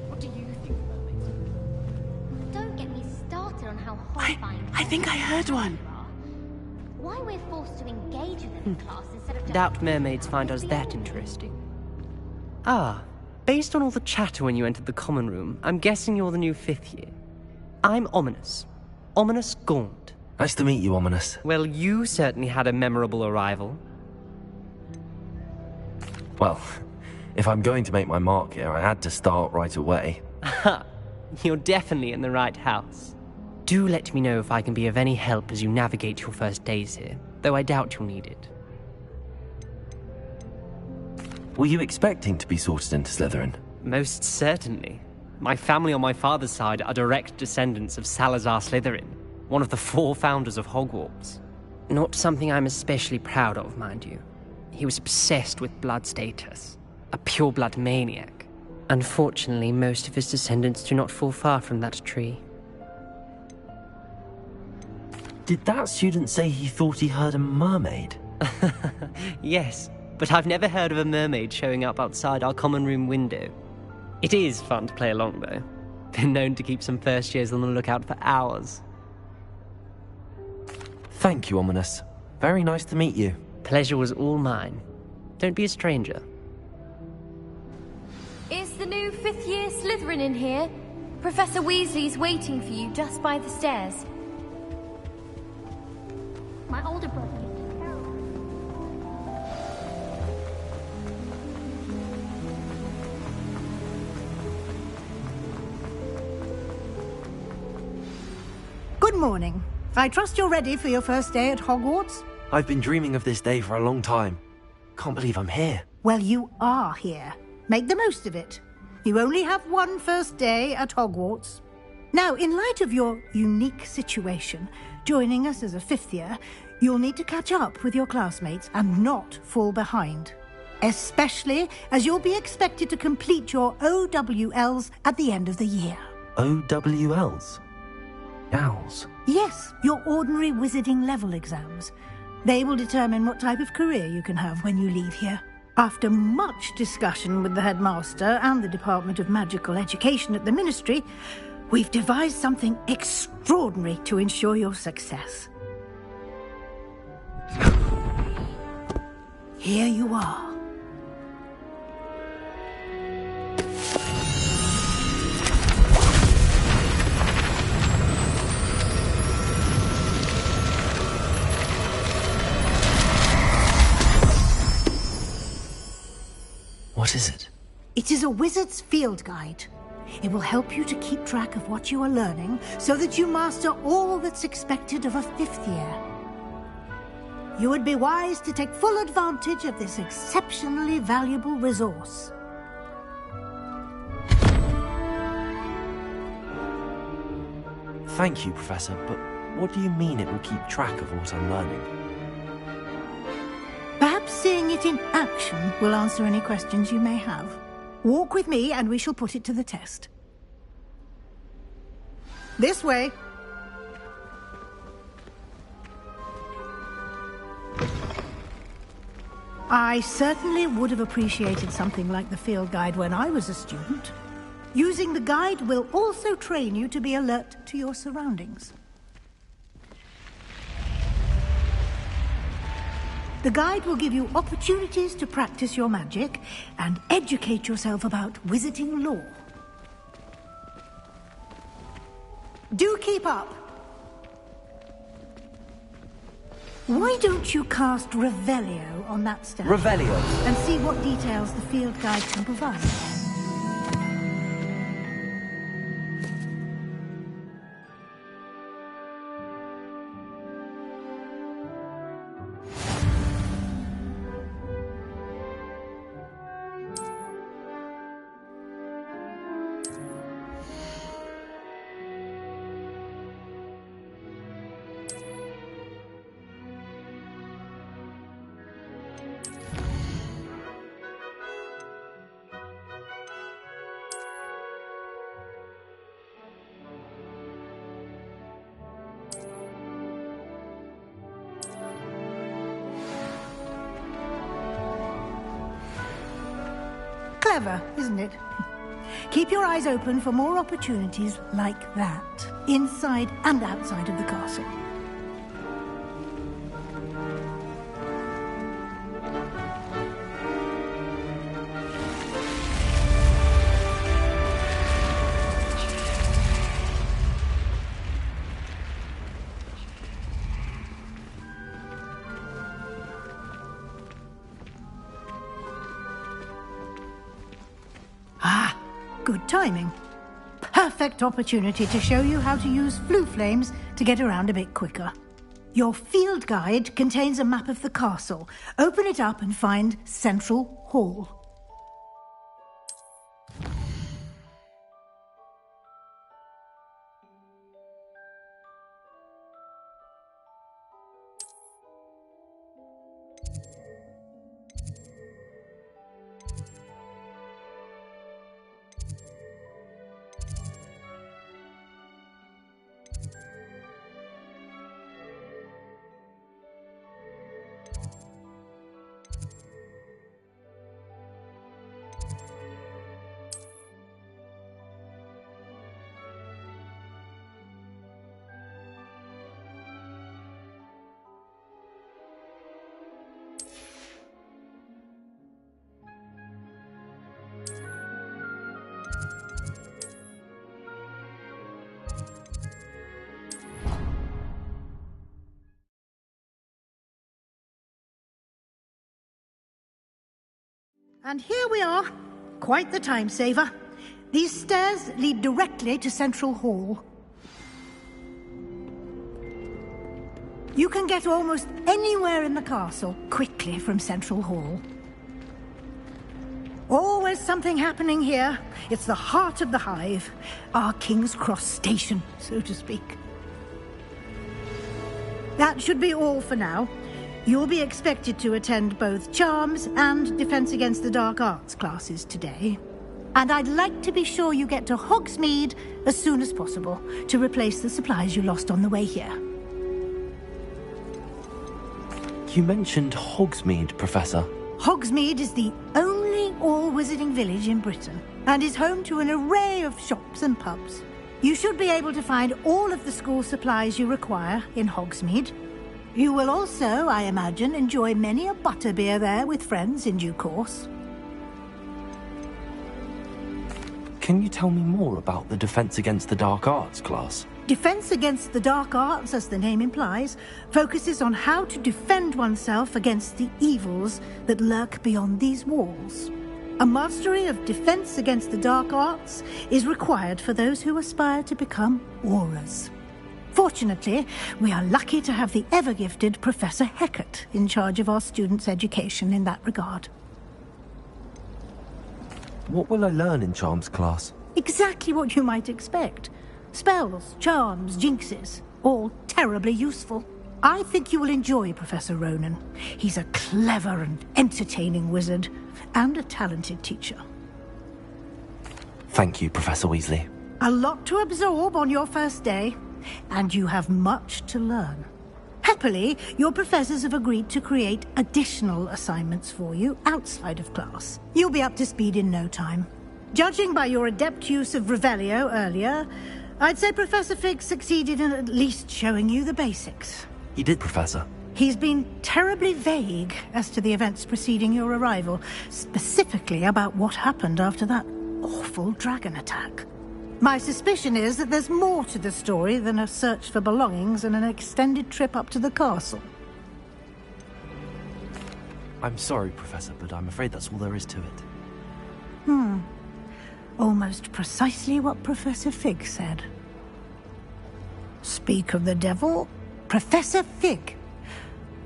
[SPEAKER 14] What do you think of mermaids?
[SPEAKER 12] Don't get me started on how horrifying.
[SPEAKER 17] I think I heard one.
[SPEAKER 12] Why we're forced to engage with them in class instead of just...
[SPEAKER 18] Doubt mermaids find us that interesting. Ah, based on all the chatter when you entered the common room, I'm guessing you're the new 5th year. I'm Ominous. Ominous Gaunt.
[SPEAKER 1] Nice to meet you, Ominous.
[SPEAKER 18] Well, you certainly had a memorable arrival.
[SPEAKER 1] Well, if I'm going to make my mark here, I had to start right away.
[SPEAKER 18] Ha! You're definitely in the right house. Do let me know if I can be of any help as you navigate your first days here, though I doubt you'll need it.
[SPEAKER 1] Were you expecting to be sorted into Slytherin?
[SPEAKER 18] Most certainly. My family on my father's side are direct descendants of Salazar Slytherin, one of the 4 founders of Hogwarts. Not something I'm especially proud of, mind you. He was obsessed with blood status, a pure-blood maniac. Unfortunately, most of his descendants do not fall far from that tree.
[SPEAKER 1] Did that student say he thought he heard a mermaid?
[SPEAKER 18] Yes, but I've never heard of a mermaid showing up outside our common room window. It is fun to play along, though. Been known to keep some first years on the lookout for hours.
[SPEAKER 1] Thank you, Ominous. Very nice to meet you.
[SPEAKER 18] Pleasure was all mine. Don't be a stranger.
[SPEAKER 12] Is the new 5th year Slytherin in here? Professor Weasley's waiting for you just by the stairs. My older brother used to tell.
[SPEAKER 10] Good morning. I trust you're ready for your first day at Hogwarts?
[SPEAKER 1] I've been dreaming of this day for a long time. Can't believe I'm here.
[SPEAKER 10] Well, you are here. Make the most of it. You only have one first day at Hogwarts. Now, in light of your unique situation, joining us as a 5th year, you'll need to catch up with your classmates and not fall behind. Especially as you'll be expected to complete your OWLs at the end of the year.
[SPEAKER 1] OWLs? Owls?
[SPEAKER 10] Yes, your ordinary wizarding level exams. They will determine what type of career you can have when you leave here. After much discussion with the headmaster and the Department of Magical Education at the Ministry, we've devised something extraordinary to ensure your success. Here you are.
[SPEAKER 1] What is it?
[SPEAKER 10] It is a wizard's field guide. It will help you to keep track of what you are learning so that you master all that's expected of a 5th year. You would be wise to take full advantage of this exceptionally valuable resource.
[SPEAKER 1] Thank you, Professor, but what do you mean it will keep track of what I'm learning?
[SPEAKER 10] Perhaps seeing it in action will answer any questions you may have. Walk with me and we shall put it to the test. This way. I certainly would have appreciated something like the field guide when I was a student. Using the guide will also train you to be alert to your surroundings. The guide will give you opportunities to practice your magic and educate yourself about wizarding lore. Do keep up. Why don't you cast Revelio on that stand?
[SPEAKER 1] Revelio?
[SPEAKER 10] And see what details the field guide can provide. Clever, isn't it? Keep your eyes open for more opportunities like that, inside and outside of the castle. Good timing. Perfect opportunity to show you how to use flue flames to get around a bit quicker. Your field guide contains a map of the castle. Open it up and find Central Hall. And here we are. Quite the time saver. These stairs lead directly to Central Hall. You can get almost anywhere in the castle quickly from Central Hall. Always something happening here. It's the heart of the hive. Our King's Cross station, so to speak. That should be all for now. You'll be expected to attend both Charms and Defense Against the Dark Arts classes today. And I'd like to be sure you get to Hogsmeade as soon as possible to replace the supplies you lost on the way here.
[SPEAKER 1] You mentioned Hogsmeade, Professor.
[SPEAKER 10] Hogsmeade is the only all-wizarding village in Britain and is home to an array of shops and pubs. You should be able to find all of the school supplies you require in Hogsmeade. You will also, I imagine, enjoy many a butterbeer there with friends in due course.
[SPEAKER 1] Can you tell me more about the Defense Against the Dark Arts class?
[SPEAKER 10] Defense Against the Dark Arts, as the name implies, focuses on how to defend oneself against the evils that lurk beyond these walls. A mastery of Defense Against the Dark Arts is required for those who aspire to become Aurors. Fortunately, we are lucky to have the ever-gifted Professor Hecat in charge of our students' education in that regard.
[SPEAKER 1] What will I learn in Charms class?
[SPEAKER 10] Exactly what you might expect. Spells, charms, jinxes, all terribly useful. I think you will enjoy Professor Ronen. He's a clever and entertaining wizard, and a talented teacher.
[SPEAKER 1] Thank you, Professor Weasley.
[SPEAKER 10] A lot to absorb on your first day. And you have much to learn. Happily, your professors have agreed to create additional assignments for you outside of class. You'll be up to speed in no time. Judging by your adept use of Revelio earlier, I'd say Professor Fig succeeded in at least showing you the basics.
[SPEAKER 1] He did, Professor.
[SPEAKER 10] He's been terribly vague as to the events preceding your arrival, specifically about what happened after that awful dragon attack. My suspicion is that there's more to the story than a search for belongings and an extended trip up to the castle.
[SPEAKER 1] I'm sorry, Professor, but I'm afraid that's all there is to it.
[SPEAKER 10] Almost precisely what Professor Fig said. Speak of the devil, Professor Fig.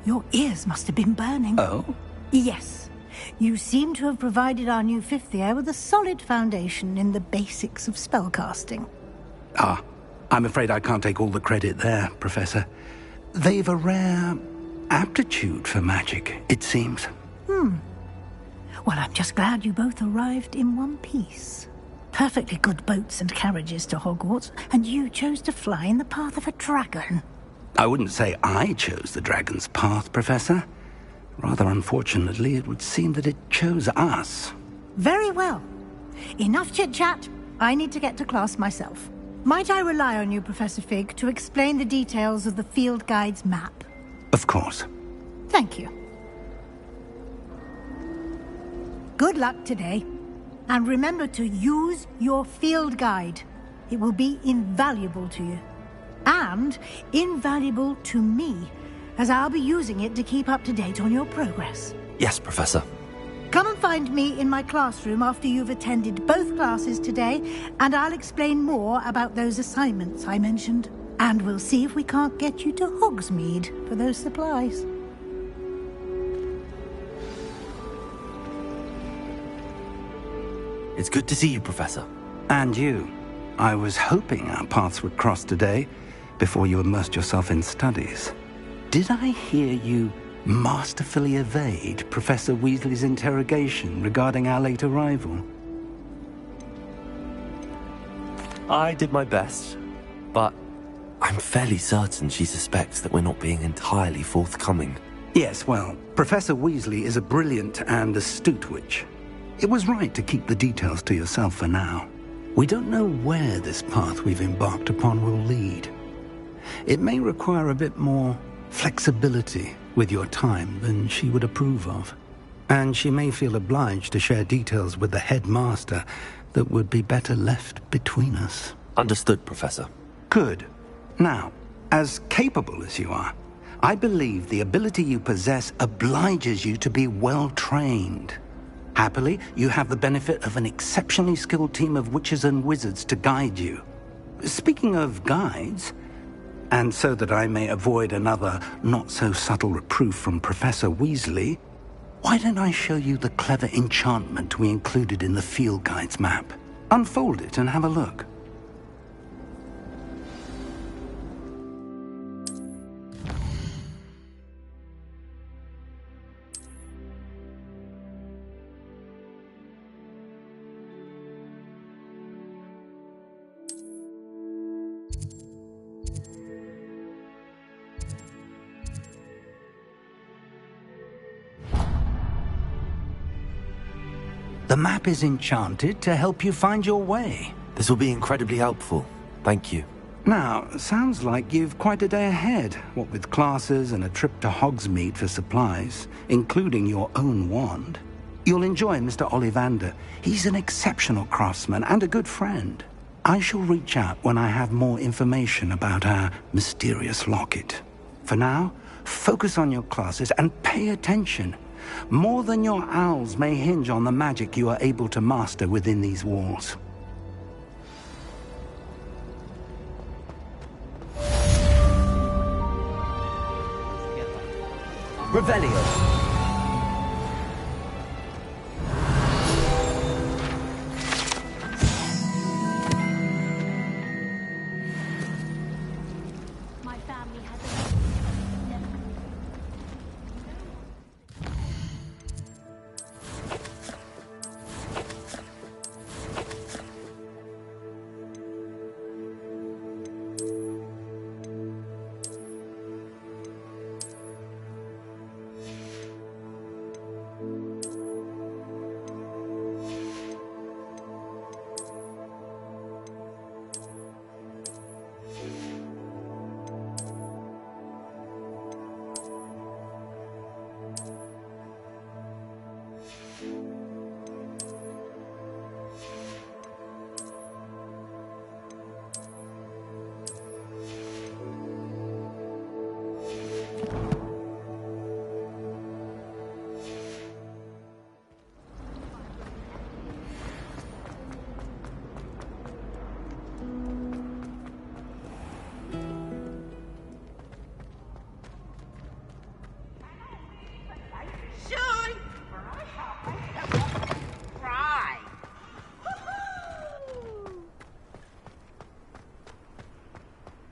[SPEAKER 10] Your ears must have been burning.
[SPEAKER 3] Oh?
[SPEAKER 10] Yes. You seem to have provided our new fifth year with a solid foundation in the basics of spellcasting.
[SPEAKER 3] Ah, I'm afraid I can't take all the credit there, Professor. They've a rare aptitude for magic, it seems.
[SPEAKER 10] Well, I'm just glad you both arrived in one piece. Perfectly good boats and carriages to Hogwarts, and you chose to fly in the path of a dragon.
[SPEAKER 3] I wouldn't say I chose the dragon's path, Professor. Rather unfortunately, it would seem that it chose us.
[SPEAKER 10] Very well. Enough chit-chat. I need to get to class myself. Might I rely on you, Professor Fig, to explain the details of the field guide's map?
[SPEAKER 3] Of course.
[SPEAKER 10] Thank you. Good luck today. And remember to use your field guide. It will be invaluable to you. And invaluable to me, as I'll be using it to keep up to date on your progress.
[SPEAKER 1] Yes, Professor.
[SPEAKER 10] Come and find me in my classroom after you've attended both classes today, and I'll explain more about those assignments I mentioned. And we'll see if we can't get you to Hogsmeade for those supplies.
[SPEAKER 1] It's good to see you, Professor.
[SPEAKER 3] And you. I was hoping our paths would cross today, before you immersed yourself in studies. Did I hear you masterfully evade Professor Weasley's interrogation regarding our late arrival?
[SPEAKER 1] I did my best, but I'm fairly certain she suspects that we're not being entirely forthcoming.
[SPEAKER 3] Yes, well, Professor Weasley is a brilliant and astute witch. It was right to keep the details to yourself for now. We don't know where this path we've embarked upon will lead. It may require a bit more flexibility with your time than she would approve of. And she may feel obliged to share details with the headmaster that would be better left between us.
[SPEAKER 1] Understood, Professor.
[SPEAKER 3] Good. Now, as capable as you are, I believe the ability you possess obliges you to be well trained. Happily, you have the benefit of an exceptionally skilled team of witches and wizards to guide you. Speaking of guides, and so that I may avoid another not-so-subtle reproof from Professor Weasley, why don't I show you the clever enchantment we included in the field guide's map? Unfold it and have a look. The map is enchanted to help you find your way.
[SPEAKER 1] This will be incredibly helpful. Thank you.
[SPEAKER 3] Now, sounds like you've quite a day ahead, what with classes and a trip to Hogsmeade for supplies, including your own wand. You'll enjoy Mr. Ollivander. He's an exceptional craftsman and a good friend. I shall reach out when I have more information about our mysterious locket. For now, focus on your classes and pay attention. More than your owls may hinge on the magic you are able to master within these walls.
[SPEAKER 1] Revelio.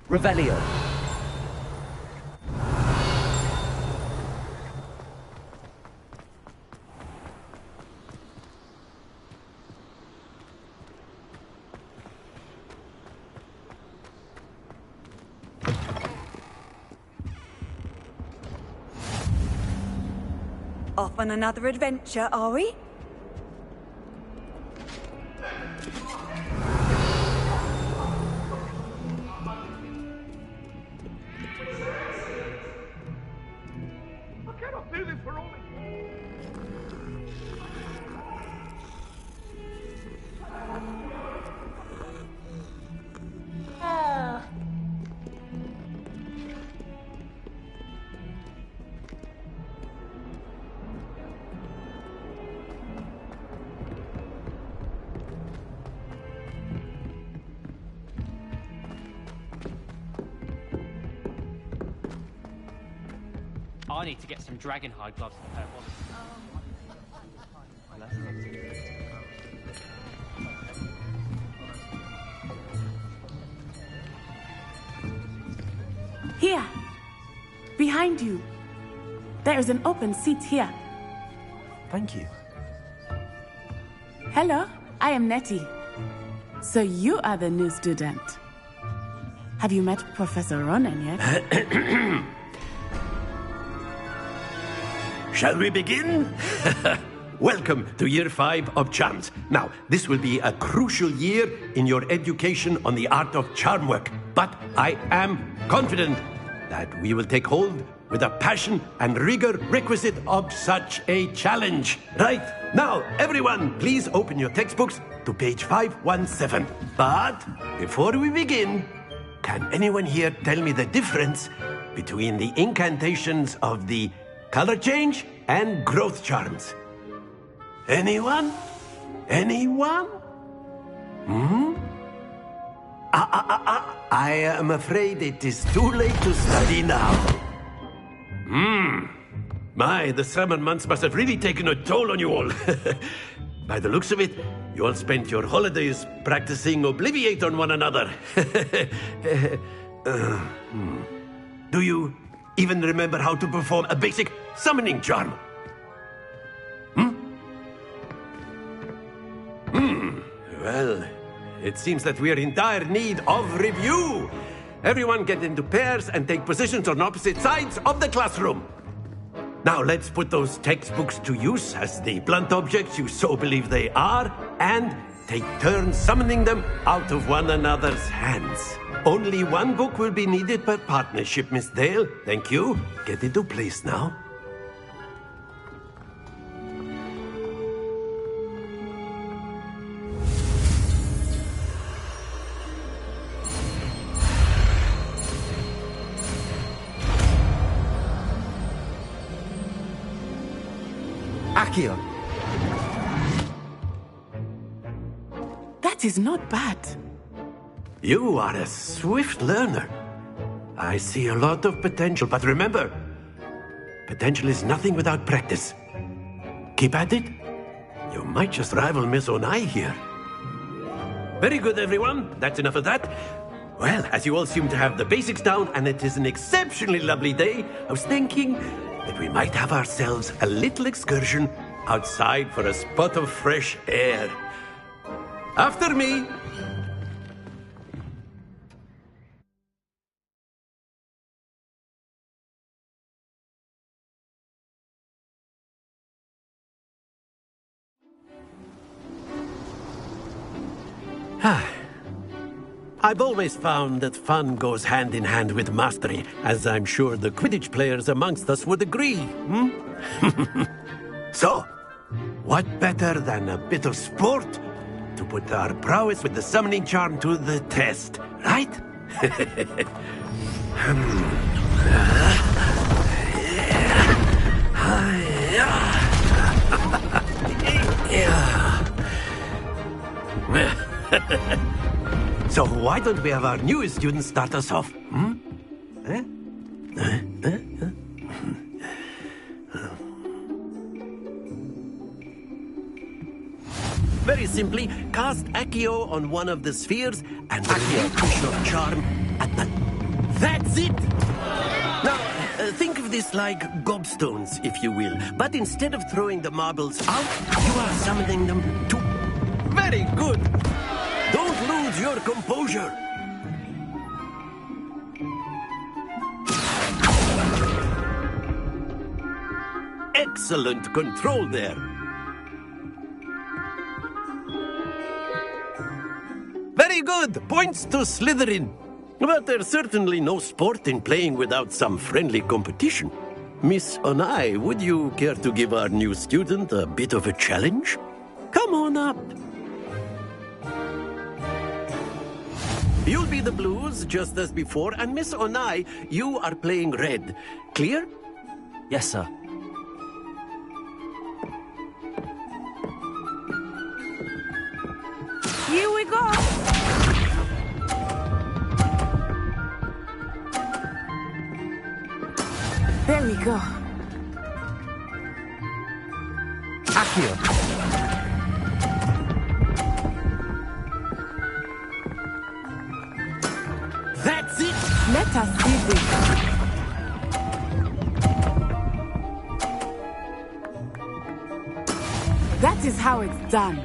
[SPEAKER 1] Revelio.
[SPEAKER 2] Off on another adventure, are we?
[SPEAKER 6] I cannot do this for all.
[SPEAKER 18] I need to get some dragonhide gloves and a pair of
[SPEAKER 19] Here. Behind you. There is an open seat here.
[SPEAKER 1] Thank you.
[SPEAKER 19] Hello, I am Nettie. So you are the new student. Have you met Professor Ronan yet?
[SPEAKER 20] Shall we begin? Welcome to Year 5 of Charms. Now, this will be a crucial year in your education on the art of charm work. But I am confident that we will take hold with the passion and rigor requisite of such a challenge. Right, now, everyone, please open your textbooks to page 517. But before we begin, can anyone here tell me the difference between the incantations of the color change and growth charms? Anyone? Anyone? I am afraid it is too late to study now. My, the summer months must have really taken a toll on you all. By the looks of it, you all spent your holidays practicing Obliviate on one another. Do you even remember how to perform a basic summoning charm? Well, it seems that we are in dire need of review. Everyone get into pairs and take positions on opposite sides of the classroom. Now let's put those textbooks to use as the blunt objects you so believe they are, and take turns summoning them out of one another's hands. Only one book will be needed per partnership, Miss Dale. Thank you. Get into place now.
[SPEAKER 1] Accio.
[SPEAKER 19] That is not bad.
[SPEAKER 20] You are a swift learner. I see a lot of potential, but remember, potential is nothing without practice. Keep at it. You might just rival Miss Onai here. Very good, everyone. That's enough of that. Well, as you all seem to have the basics down, and it is an exceptionally lovely day, I was thinking that we might have ourselves a little excursion outside for a spot of fresh air. After me. I've always found that fun goes hand in hand with mastery, as I'm sure the Quidditch players amongst us would agree. So, what better than a bit of sport to put our prowess with the summoning charm to the test, right? So why don't we have our newest student start us off? Very simply, cast Accio on one of the spheres and relinquish your charm at the... That's it! Now, think of this like gobstones, if you will. But instead of throwing the marbles out, you are summoning them to... Very good! Don't lose your composure! excellent control there. Very good. Points to Slytherin. But there's certainly no sport in playing without some friendly competition. Miss Onai, would you care to give our new student a bit of a challenge? Come on up. You'll be the blues, just as before, and Miss Onai, you are playing red. Clear?
[SPEAKER 1] Yes, sir.
[SPEAKER 19] Here we go! There we go.
[SPEAKER 1] Accio.
[SPEAKER 19] That's it! Let us see this. That is how it's done.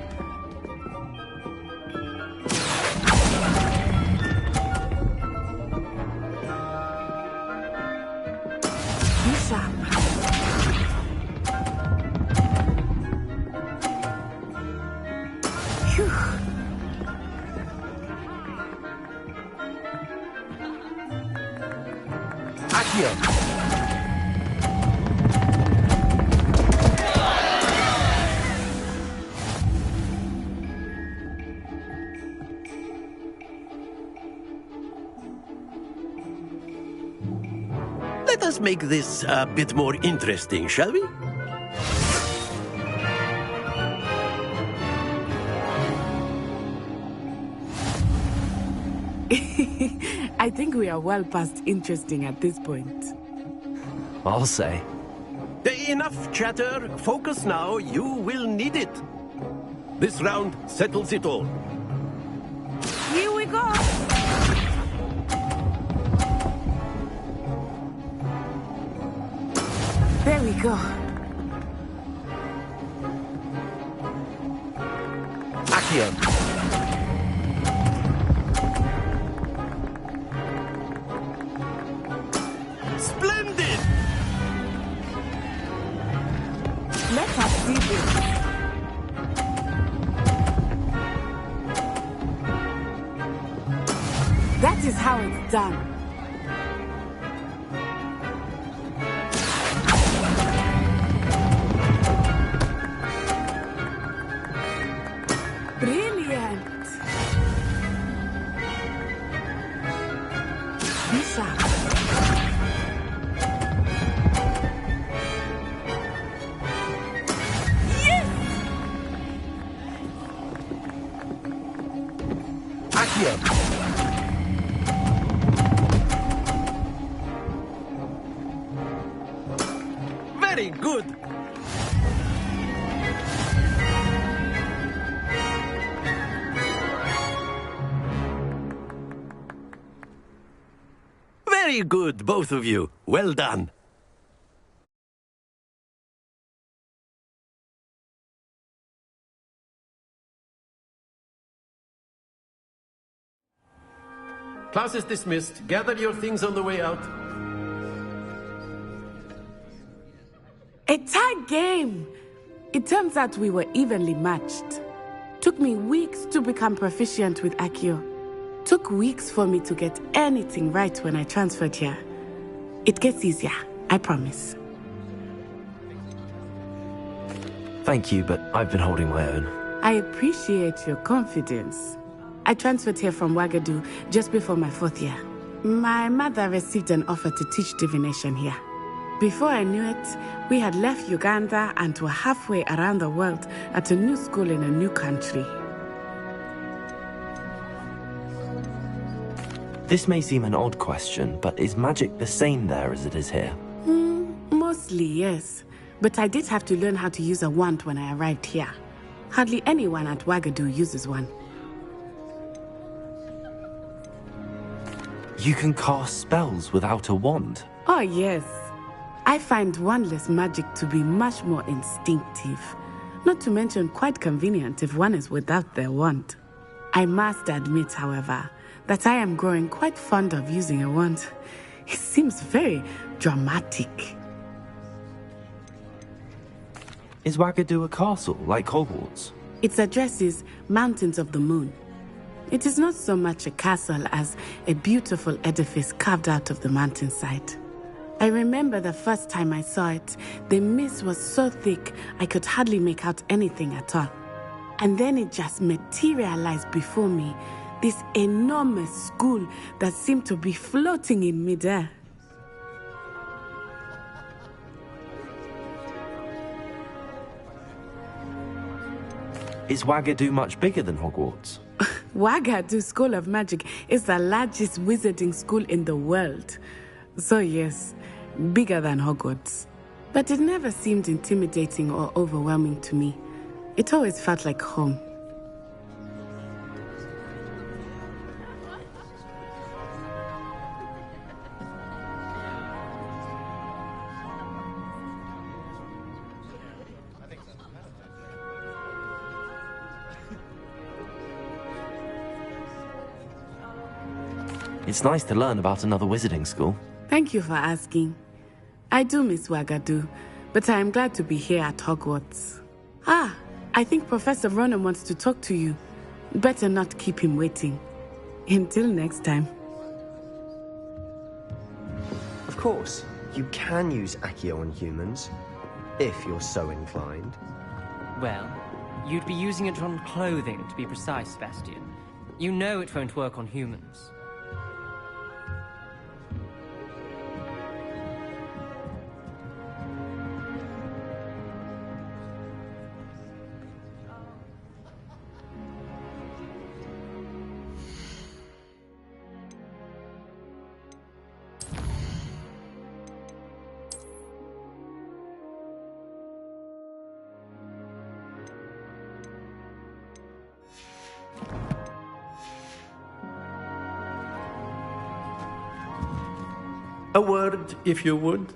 [SPEAKER 20] Let us make this a bit more interesting, shall we?
[SPEAKER 19] I think we are well past interesting at this point.
[SPEAKER 1] I'll say.
[SPEAKER 20] Enough chatter. Focus now. You will need it. This round settles it all.
[SPEAKER 19] Here we go! There we go.
[SPEAKER 1] Accio.
[SPEAKER 20] Splendid!
[SPEAKER 19] Let us see this. That is how it's done. Brilliant! Bishop. Yes!
[SPEAKER 1] Accio.
[SPEAKER 20] Very good. Very good, both of you. Well done. Class is dismissed. Gather your things on the way out.
[SPEAKER 19] A tight game! It turns out we were evenly matched. Took me weeks to become proficient with Accio. Took weeks for me to get anything right when I transferred here. It gets easier, I promise.
[SPEAKER 1] Thank you, but I've been holding my own.
[SPEAKER 19] I appreciate your confidence. I transferred here from Wagadu just before my 4th year. My mother received an offer to teach divination here. Before I knew it, we had left Uganda and were halfway around the world at a new school in a new country.
[SPEAKER 1] This may seem an odd question, but is magic the same there as it is here?
[SPEAKER 19] Mostly, yes. But I did have to learn how to use a wand when I arrived here. Hardly anyone at Wagadu uses one.
[SPEAKER 1] You can cast spells without a wand?
[SPEAKER 19] Oh, yes. I find wandless magic to be much more instinctive. Not to mention quite convenient if one is without their wand. I must admit, however, that I am growing quite fond of using a wand. It seems very dramatic.
[SPEAKER 1] Is Wagadu a castle, like Hogwarts?
[SPEAKER 19] Its address is Mountains of the Moon. It is not so much a castle as a beautiful edifice carved out of the mountainside. I remember the first time I saw it, the mist was so thick I could hardly make out anything at all. And then it just materialized before me, this enormous school that seemed to be floating in midair.
[SPEAKER 1] Is Wagadu much bigger than Hogwarts?
[SPEAKER 19] Wagadu School of Magic is the largest wizarding school in the world. So yes, bigger than Hogwarts. But it never seemed intimidating or overwhelming to me. It always felt like home.
[SPEAKER 1] It's nice to learn about another wizarding school.
[SPEAKER 19] Thank you for asking. I do miss Wagadu, but I am glad to be here at Hogwarts. Ah, I think Professor Ronen wants to talk to you. Better not keep him waiting. Until next time.
[SPEAKER 13] Of course, you can use Accio on humans, if you're so inclined.
[SPEAKER 18] Well, you'd be using it on clothing, to be precise, Sebastian. You know it won't work on humans.
[SPEAKER 20] A word, if you would.